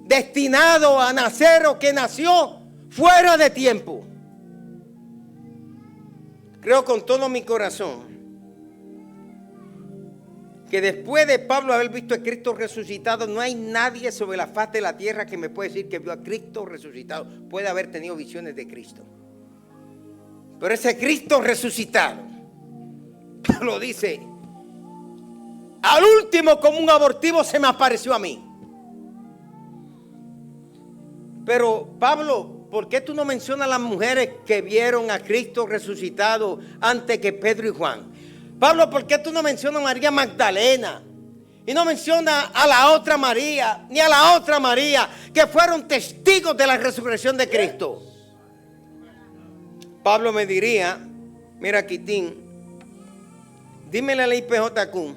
destinado a nacer o que nació fuera de tiempo. Creo con todo mi corazón que después de Pablo haber visto a Cristo resucitado, no hay nadie sobre la faz de la tierra que me puede decir que vio a Cristo resucitado. Puede haber tenido visiones de Cristo, pero ese Cristo resucitado, Pablo dice, al último como un abortivo se me apareció a mí. Pero Pablo, ¿por qué tú no mencionas a las mujeres que vieron a Cristo resucitado antes que Pedro y Juan? Pablo, ¿por qué tú no mencionas a María Magdalena? Y no mencionas a la otra María, ni a la otra María, que fueron testigos de la resurrección de Cristo. Pablo me diría, mira Quitín, dímele a la IPJQ,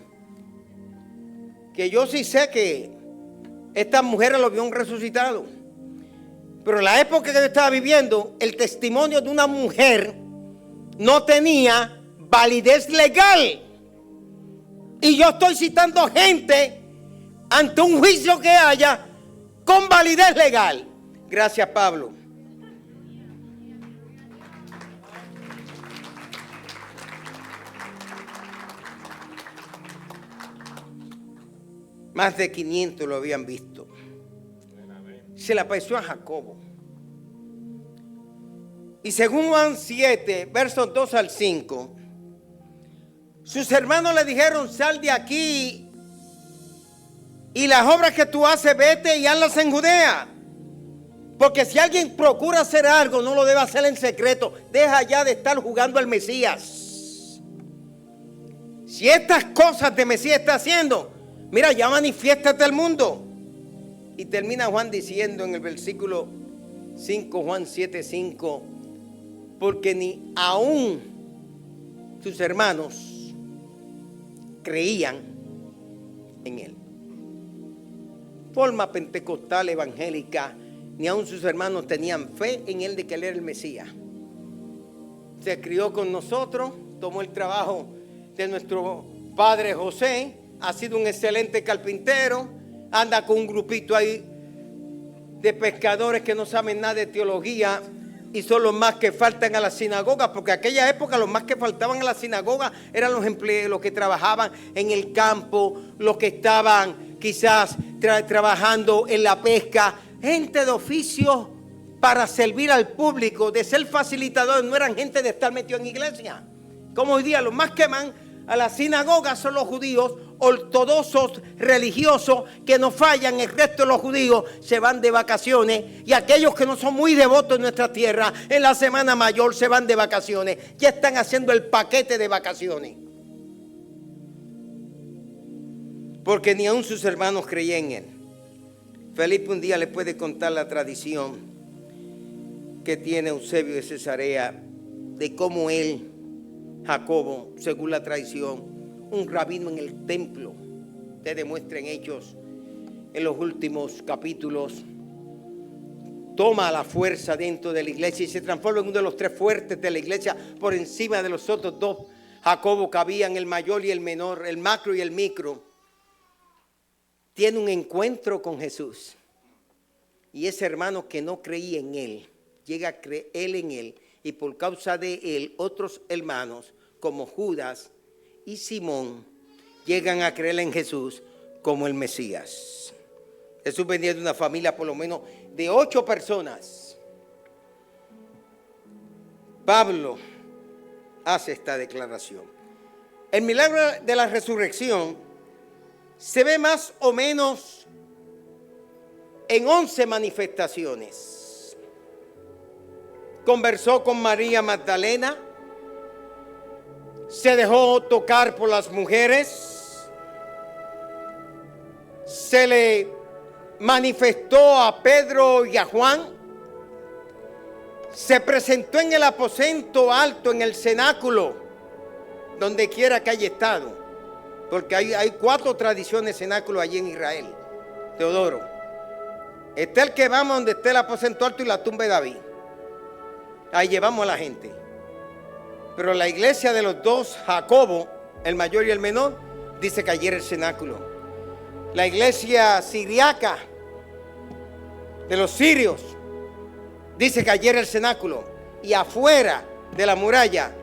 que yo sí sé que estas mujeres lo vieron resucitado. Pero en la época que yo estaba viviendo, el testimonio de una mujer no tenía validez legal. Y yo estoy citando gente ante un juicio que haya con validez legal. Gracias, Pablo. Más de 500 lo habían visto. Se le apareció a Jacobo. Y según Juan 7, versos 2 al 5, sus hermanos le dijeron, sal de aquí y las obras que tú haces, vete y hazlas en Judea. Porque si alguien procura hacer algo, no lo debe hacer en secreto. Deja ya de estar jugando al Mesías. Si estas cosas de Mesías está haciendo, mira, ya manifiéstate al mundo. Y termina Juan diciendo en el versículo 5 Juan 7:5, porque ni aún sus hermanos creían en él. Forma pentecostal evangélica, ni aún sus hermanos tenían fe en él de que él era el Mesías. Se crió con nosotros, tomó el trabajo de nuestro padre José, ha sido un excelente carpintero, anda con un grupito ahí de pescadores que no saben nada de teología y son los más que faltan a la sinagoga, porque en aquella época los más que faltaban a la sinagoga eran los empleados, los que trabajaban en el campo, los que estaban quizás trabajando en la pesca, gente de oficio para servir al público, de ser facilitadores, no eran gente de estar metido en iglesia. Como hoy día los más que van a la sinagoga son los judíos ortodoxos religiosos que no fallan. El resto de los judíos se van de vacaciones, y aquellos que no son muy devotos en nuestra tierra en la Semana Mayor se van de vacaciones. Ya están haciendo el paquete de vacaciones, porque ni aun sus hermanos creían en él. Felipe un día le puede contar la tradición que tiene Eusebio de Cesarea de cómo él, Jacobo, según la tradición, un rabino en el templo, te demuestra en Hechos, en los últimos capítulos, toma la fuerza dentro de la iglesia y se transforma en uno de los 3 fuertes de la iglesia por encima de los otros 2. Jacobo cabían el mayor y el menor, el macro y el micro. Tiene un encuentro con Jesús, y ese hermano que no creía en él llega a creer en él, y por causa de él otros hermanos como Judas y Simón llegan a creer en Jesús como el Mesías. Jesús venía de una familia por lo menos de 8 personas. Pablo hace esta declaración. El milagro de la resurrección se ve más o menos en 11 manifestaciones. Conversó con María Magdalena, se dejó tocar por las mujeres, se le manifestó a Pedro y a Juan, se presentó en el aposento alto, en el cenáculo, donde quiera que haya estado, porque hay 4 tradiciones de cenáculo allí en Israel. Teodoro, está el que vamos donde está el aposento alto y la tumba de David, ahí llevamos a la gente. Pero la iglesia de los 2, Jacobo, el mayor y el menor, dice que allí era el cenáculo. La iglesia siriaca de los sirios dice que allí era el cenáculo, y afuera de la muralla,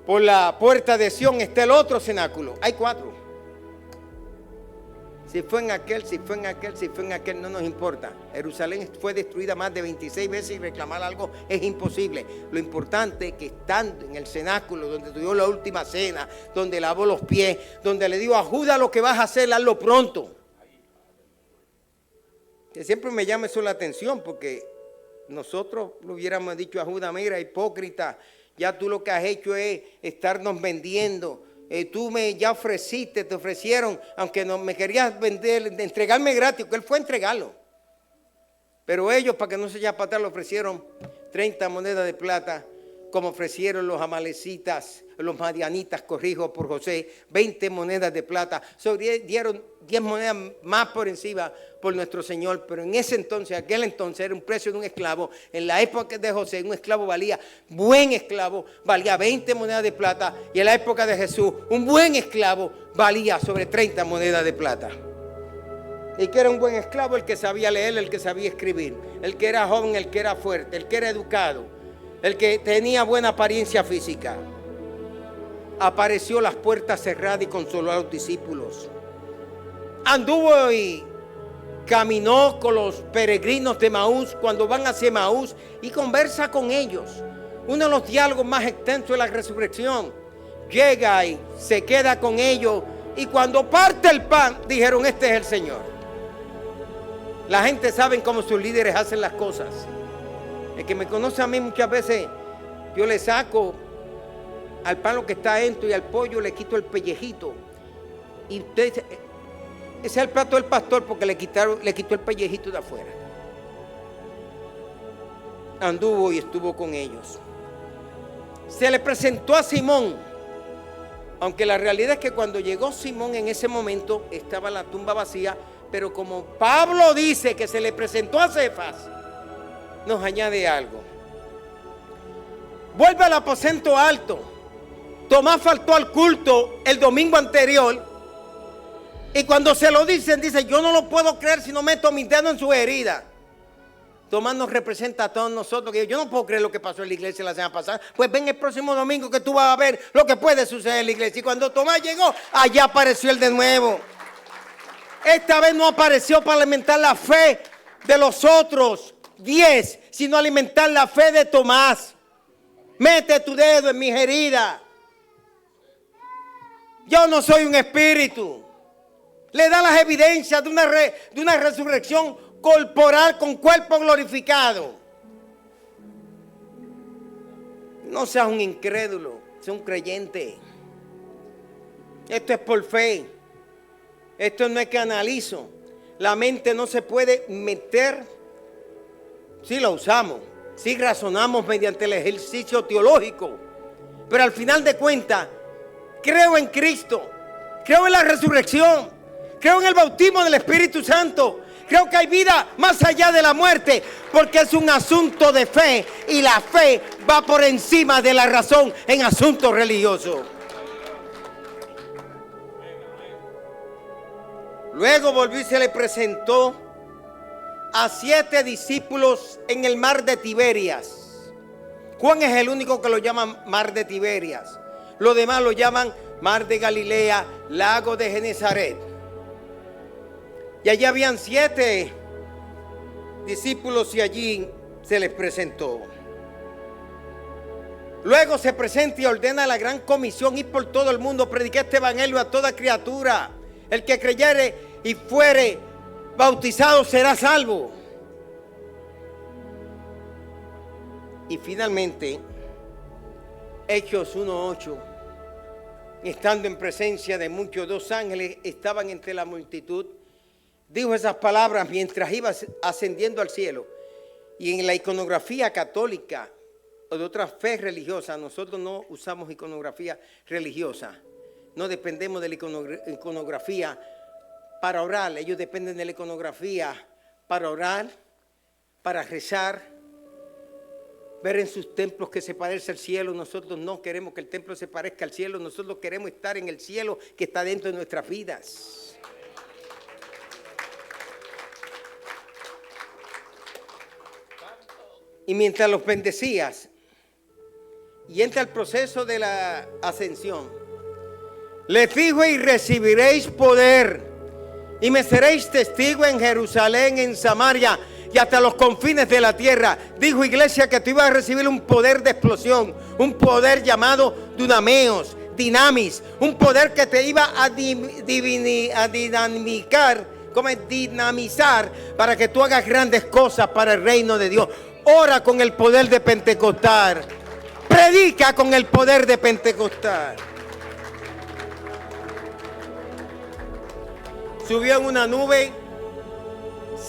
por la puerta de Sión, está el otro cenáculo. Hay 4. Si fue en aquel, si fue en aquel, si fue en aquel, no nos importa. Jerusalén fue destruida más de 26 veces y reclamar algo es imposible. Lo importante es que estando en el cenáculo, donde tuvo la última cena, donde lavó los pies, donde le dijo a Judas: lo que vas a hacer, hazlo pronto. Que siempre me llama eso la atención, porque nosotros le hubiéramos dicho a Judas: mira, hipócrita, ya tú lo que has hecho es estarnos vendiendo. Tú ya ofreciste, te ofrecieron, aunque no me querías vender, entregarme gratis, que él fue a entregarlo. Pero ellos, para que no se eche para atrás, le ofrecieron 30 monedas de plata, como ofrecieron los amalecitas, los madianitas, corrijo por José, 20 monedas de plata. Dieron 10 monedas más por encima por nuestro Señor. Pero en ese entonces, aquel entonces, era un precio de un esclavo. En la época de José, un esclavo valía, buen esclavo, valía 20 monedas de plata. Y en la época de Jesús, un buen esclavo valía sobre 30 monedas de plata. ¿Y que era un buen esclavo? El que sabía leer, el que sabía escribir, el que era joven, el que era fuerte, el que era educado, el que tenía buena apariencia física. Apareció las puertas cerradas y consoló a los discípulos. Anduvo y caminó con los peregrinos de Maús cuando van hacia Maús y conversa con ellos. Uno de los diálogos más extensos de la resurrección. Llega y se queda con ellos, y cuando parte el pan dijeron: este es el Señor. La gente sabe cómo sus líderes hacen las cosas. El que me conoce a mí, muchas veces yo le saco al pan lo que está dentro y al pollo le quito el pellejito. Y usted dice: ese es el plato del pastor, porque le quitó el pellejito de afuera. anduvo y estuvo con ellos. Se le presentó a Simón, aunque la realidad es que cuando llegó Simón en ese momento estaba la tumba vacía, pero como Pablo dice que se le presentó a Cefas, nos añade algo. Vuelve al aposento alto. Tomás faltó al culto el domingo anterior y cuando se lo dicen, dice: yo no lo puedo creer si no meto mis dedos en su herida. Tomás nos representa a todos nosotros, que yo no puedo creer lo que pasó en la iglesia la semana pasada. Pues ven el próximo domingo que tú vas a ver lo que puede suceder en la iglesia. Y cuando Tomás llegó, allá apareció él de nuevo. Esta vez no apareció para alimentar la fe de los otros 10, sino alimentar la fe de Tomás. Mete tu dedo en mis heridas. Yo no soy un espíritu. Le da las evidencias de una resurrección corporal con cuerpo glorificado. No seas un incrédulo, sea un creyente. Esto es por fe. Esto no es que analizo. La mente no se puede meter. Sí la usamos, sí razonamos mediante el ejercicio teológico, pero al final de cuentas creo en Cristo, creo en la resurrección, creo en el bautismo del Espíritu Santo. Creo que hay vida más allá de la muerte, porque es un asunto de fe y la fe va por encima de la razón en asuntos religiosos. Luego volvió y se le presentó a 7 discípulos en el mar de Tiberias. Juan es el único que lo llama mar de Tiberias. Los demás lo llaman mar de Galilea, lago de Genezaret. Y allí habían 7 discípulos y allí se les presentó. Luego se presenta y ordena a la gran comisión: ir por todo el mundo, predicar este evangelio a toda criatura. El que creyere y fuere bautizado será salvo. Y finalmente, Hechos 1:8, estando en presencia de muchos, 2 ángeles estaban entre la multitud. Dijo esas palabras mientras iba ascendiendo al cielo. Y en la iconografía católica o de otras fe religiosas, nosotros no usamos iconografía religiosa. No dependemos de la iconografía para orar. Ellos dependen de la iconografía para orar, para rezar, ver en sus templos que se parece al cielo. Nosotros no queremos que el templo se parezca al cielo. Nosotros queremos estar en el cielo que está dentro de nuestras vidas. Y mientras los bendecías y entra el proceso de la ascensión, les dijo: y recibiréis poder, y me seréis testigo en Jerusalén, en Samaria y hasta los confines de la tierra. Dijo, iglesia, que tú ibas a recibir un poder de explosión, un poder llamado dunameos, dinamis, un poder que te iba a dinamizar para que tú hagas grandes cosas para el reino de Dios. Ora con el poder de Pentecostal. Predica con el poder de Pentecostal. Subió en una nube,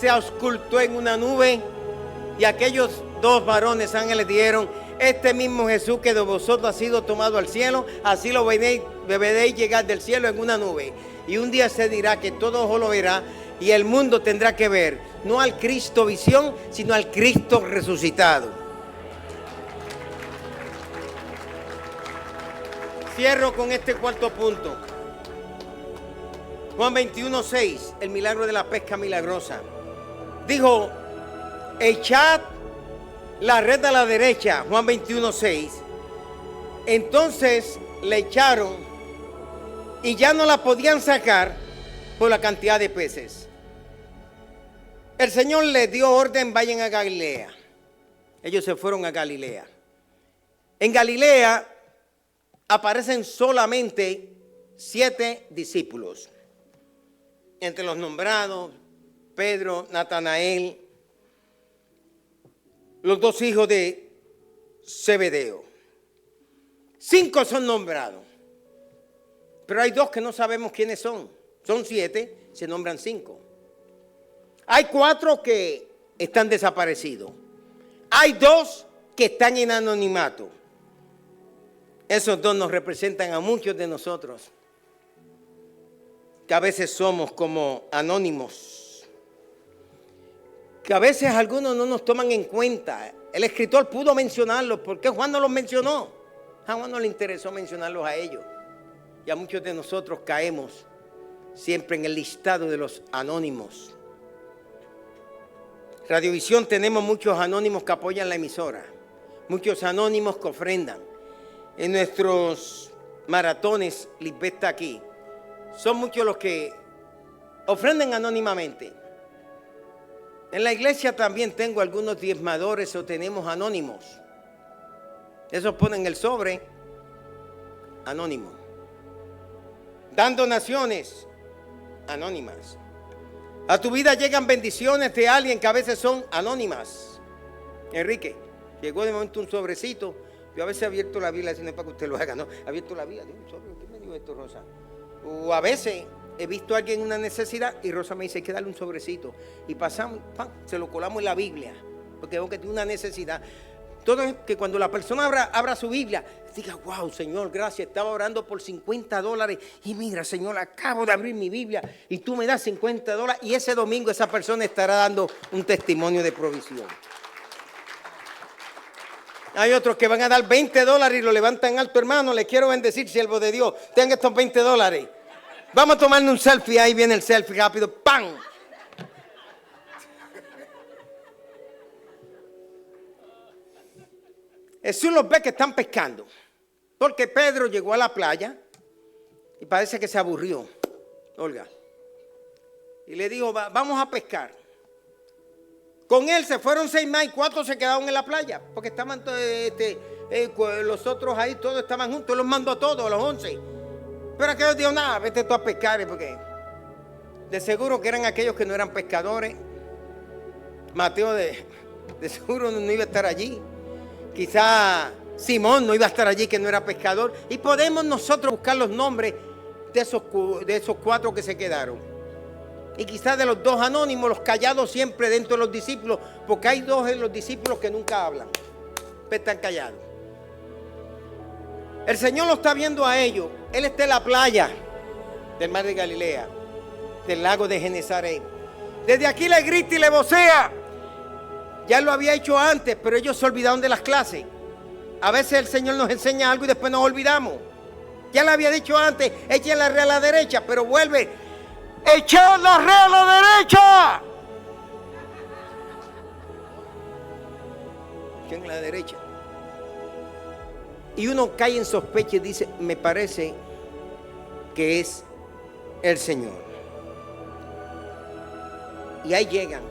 se auscultó en una nube, y aquellos 2 varones ángeles dijeron: este mismo Jesús que de vosotros ha sido tomado al cielo, así lo veréis llegar del cielo en una nube. Y un día se dirá que todo ojo lo verá, y el mundo tendrá que ver, no al Cristo visión, sino al Cristo resucitado. Cierro con este 4º punto. Juan 21:6, el milagro de la pesca milagrosa. Dijo: echad la red a la derecha. Juan 21:6. Entonces le echaron y ya no la podían sacar por la cantidad de peces. El Señor les dio orden: vayan a Galilea. Ellos se fueron a Galilea. En Galilea aparecen solamente 7 discípulos. Entre los nombrados, Pedro, Natanael, los 2 hijos de Zebedeo. 5 son nombrados, pero hay 2 que no sabemos quiénes son. Son 7, se nombran 5. Hay 4 que están desaparecidos. Hay dos que están en anonimato. Esos dos nos representan a muchos de nosotros, que a veces somos como anónimos, que a veces algunos no nos toman en cuenta. El escritor pudo mencionarlos, ¿por qué Juan no los mencionó? A Juan no le interesó mencionarlos a ellos. Y a muchos de nosotros caemos siempre en el listado de los anónimos. Radiovisión tenemos muchos anónimos que apoyan la emisora, muchos anónimos que ofrendan. En nuestros maratones, Lisbeth está aquí, son muchos los que ofrendan anónimamente. En la iglesia también tengo algunos diezmadores o tenemos anónimos. Esos ponen el sobre, anónimo. Dan donaciones, anónimas. A tu vida llegan bendiciones de alguien que a veces son anónimas. Enrique, llegó de momento un sobrecito. Yo a veces he abierto la Biblia, si no es para que usted lo haga, no. He abierto la Biblia, digo, un sobre, ¿qué me dijo esto, Rosa? O a veces he visto a alguien en una necesidad y Rosa me dice, hay que darle un sobrecito. Y pasamos, ¡pam!, se lo colamos en la Biblia, porque veo que tiene una necesidad. Todo es que cuando la persona abra su Biblia, diga, wow, Señor, gracias, estaba orando por $50 y mira, Señor, acabo de abrir mi Biblia y tú me das $50 y ese domingo esa persona estará dando un testimonio de provisión. Hay otros que van a dar $20 y lo levantan alto, hermano, le quiero bendecir, siervo de Dios, tenga estos $20. Vamos a tomarle un selfie, ahí viene el selfie rápido, ¡pam! Jesús los ve que están pescando, porque Pedro llegó a la playa y parece que se aburrió, Olga, y le dijo, vamos a pescar. Con él se fueron 6 más y 4 se quedaron en la playa, porque estaban los otros ahí, todos estaban juntos, los mandó a todos, a los 11. Pero aquellos dijo, nada, vete tú a pescar, porque de seguro que eran aquellos que no eran pescadores. Mateo de seguro no iba a estar allí. Quizá Simón no iba a estar allí, que no era pescador. Y podemos nosotros buscar los nombres de esos 4 que se quedaron. Y quizás de los 2 anónimos, los callados siempre dentro de los discípulos, porque hay 2 de los discípulos que nunca hablan, pero están callados. El Señor lo está viendo a ellos. Él está en la playa del mar de Galilea, del lago de Genesaret. Desde aquí le grita y le vocea. Ya lo había hecho antes, pero ellos se olvidaron de las clases. A veces el Señor nos enseña algo y después nos olvidamos. Ya le había dicho antes, echen la red a la derecha, pero vuelve, echad la red a la derecha. Echen la derecha. Y uno cae en sospecha y dice, me parece que es el Señor. Y ahí llegan.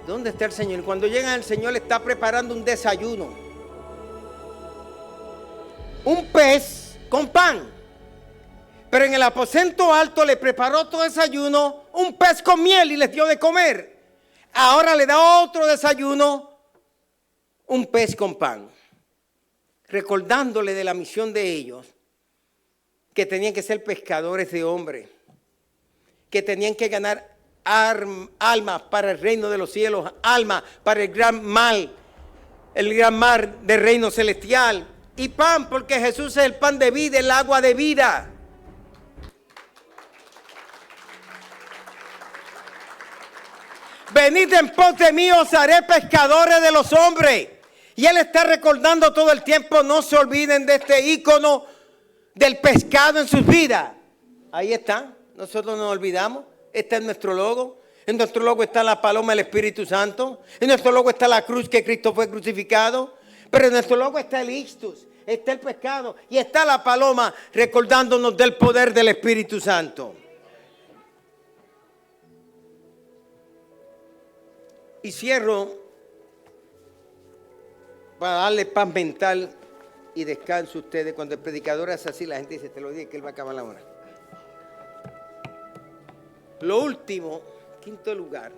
¿Dónde está el Señor? Cuando llegan, el Señor le está preparando un desayuno. Un pez con pan. Pero en el aposento alto le preparó otro desayuno, un pez con miel y les dio de comer. Ahora le da otro desayuno, un pez con pan. Recordándole de la misión de ellos, que tenían que ser pescadores de hombres, que tenían que ganar almas para el reino de los cielos, almas para el gran mar del reino celestial. Y pan, porque Jesús es el pan de vida, el agua de vida. Venid en pos de mí, os haré pescadores de los hombres. Y Él está recordando todo el tiempo, no se olviden de este ícono del pescado en sus vidas. Ahí está, nosotros no olvidamos. Este es nuestro logo. En nuestro logo está la paloma del Espíritu Santo. En nuestro logo está la cruz que Cristo fue crucificado. Pero en nuestro logo está el ictus, está el pescado y está la paloma recordándonos del poder del Espíritu Santo. Y cierro para darle paz mental y descanso a ustedes. Cuando el predicador hace así, la gente dice, te lo dije que él va a acabar la hora. Lo último, quinto lugar,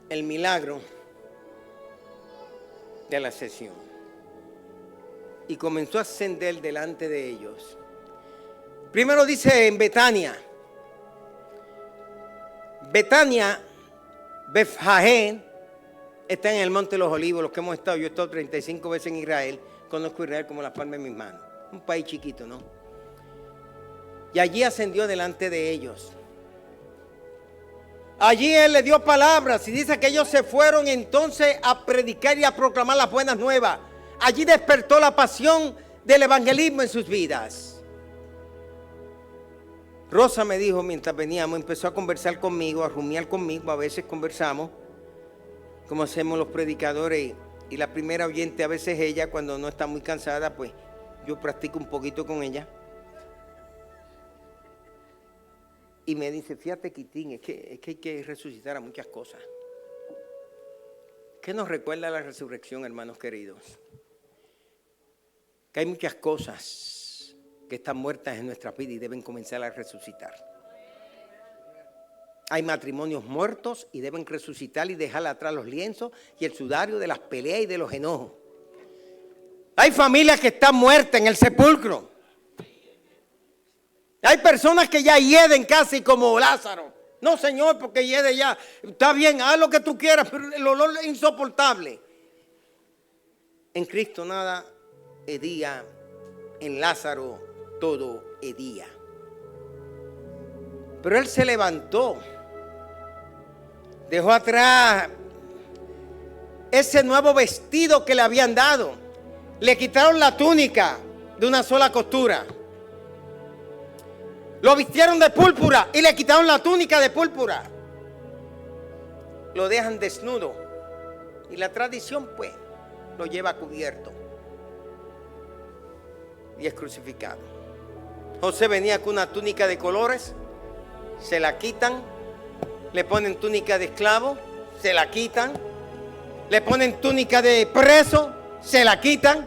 el milagro de la sesión. Y comenzó a ascender delante de ellos. Primero dice en Betania. Betania Beth-Jaén está en el Monte de los Olivos, los que hemos estado. Yo he estado 35 veces en Israel. Conozco Israel como las palmas de mis manos. Un país chiquito, ¿no? Y allí ascendió delante de ellos. Allí él le dio palabras y dice que ellos se fueron entonces a predicar y a proclamar las buenas nuevas. Allí despertó la pasión del evangelismo en sus vidas. Rosa me dijo mientras veníamos, empezó a conversar conmigo, a rumiar conmigo, a veces conversamos, como hacemos los predicadores, y la primera oyente a veces ella, cuando no está muy cansada, pues yo practico un poquito con ella. Y me dice, fíjate, Quitín, es que hay que resucitar a muchas cosas. ¿Qué nos recuerda la resurrección, hermanos queridos? Que hay muchas cosas que están muertas en nuestra vida y deben comenzar a resucitar. Hay matrimonios muertos y deben resucitar y dejar atrás los lienzos y el sudario de las peleas y de los enojos. Hay familias que están muertas en el sepulcro. Hay personas que ya hieden casi como Lázaro. No, Señor, porque hiede ya. Está bien, haz lo que tú quieras, pero el olor es insoportable. En Cristo nada hedía, en Lázaro todo hedía. Pero él se levantó, dejó atrás ese nuevo vestido que le habían dado. Le quitaron la túnica de una sola costura. Lo vistieron de púrpura y le quitaron la túnica de púrpura. Lo dejan desnudo. Y la tradición, pues, lo lleva cubierto. Y es crucificado. José venía con una túnica de colores. Se la quitan. Le ponen túnica de esclavo. Se la quitan. Le ponen túnica de preso. Se la quitan.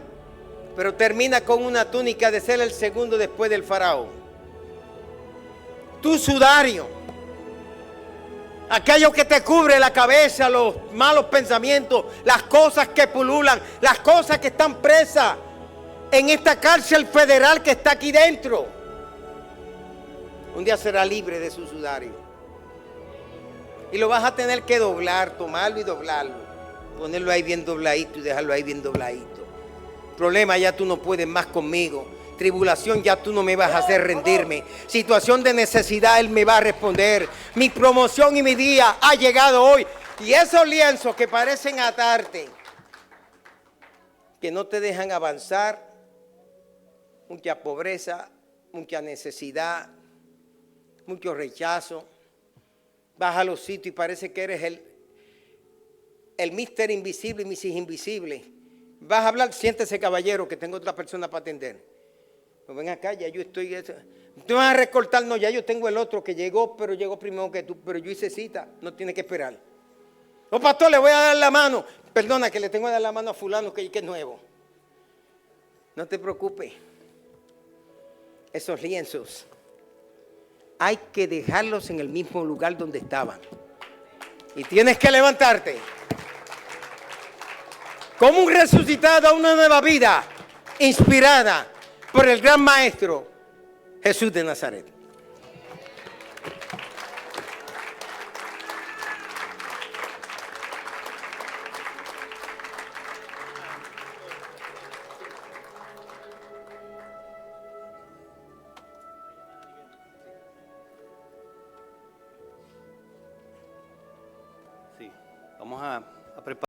Pero termina con una túnica de ser el segundo después del faraón. Tu sudario, aquello que te cubre la cabeza, los malos pensamientos, las cosas que pululan, las cosas que están presas en esta cárcel federal que está aquí dentro. Un día será libre de su sudario. Y lo vas a tener que doblar, tomarlo y doblarlo. Ponerlo ahí bien dobladito y dejarlo ahí bien dobladito. Problema, ya tú no puedes más conmigo. Tribulación, ya tú no me vas a hacer rendirme. Situación de necesidad, Él me va a responder. Mi promoción y mi día ha llegado hoy. Y esos lienzos que parecen atarte, que no te dejan avanzar, mucha pobreza, mucha necesidad, mucho rechazo. Vas a los sitios y parece que eres el mister invisible y Mrs. Invisible. Vas a hablar, siéntese caballero, que tengo otra persona para atender. Pues ven acá, ya yo estoy. Te vas a recortar, no, ya yo tengo el otro que llegó, pero llegó primero que tú. Pero yo hice cita, no tiene que esperar. Oh, pastor, le voy a dar la mano. Perdona, que le tengo que dar la mano a fulano que es nuevo. No te preocupes. Esos lienzos hay que dejarlos en el mismo lugar donde estaban. Y tienes que levantarte como un resucitado a una nueva vida, inspirada por el gran maestro Jesús de Nazaret. Sí, vamos a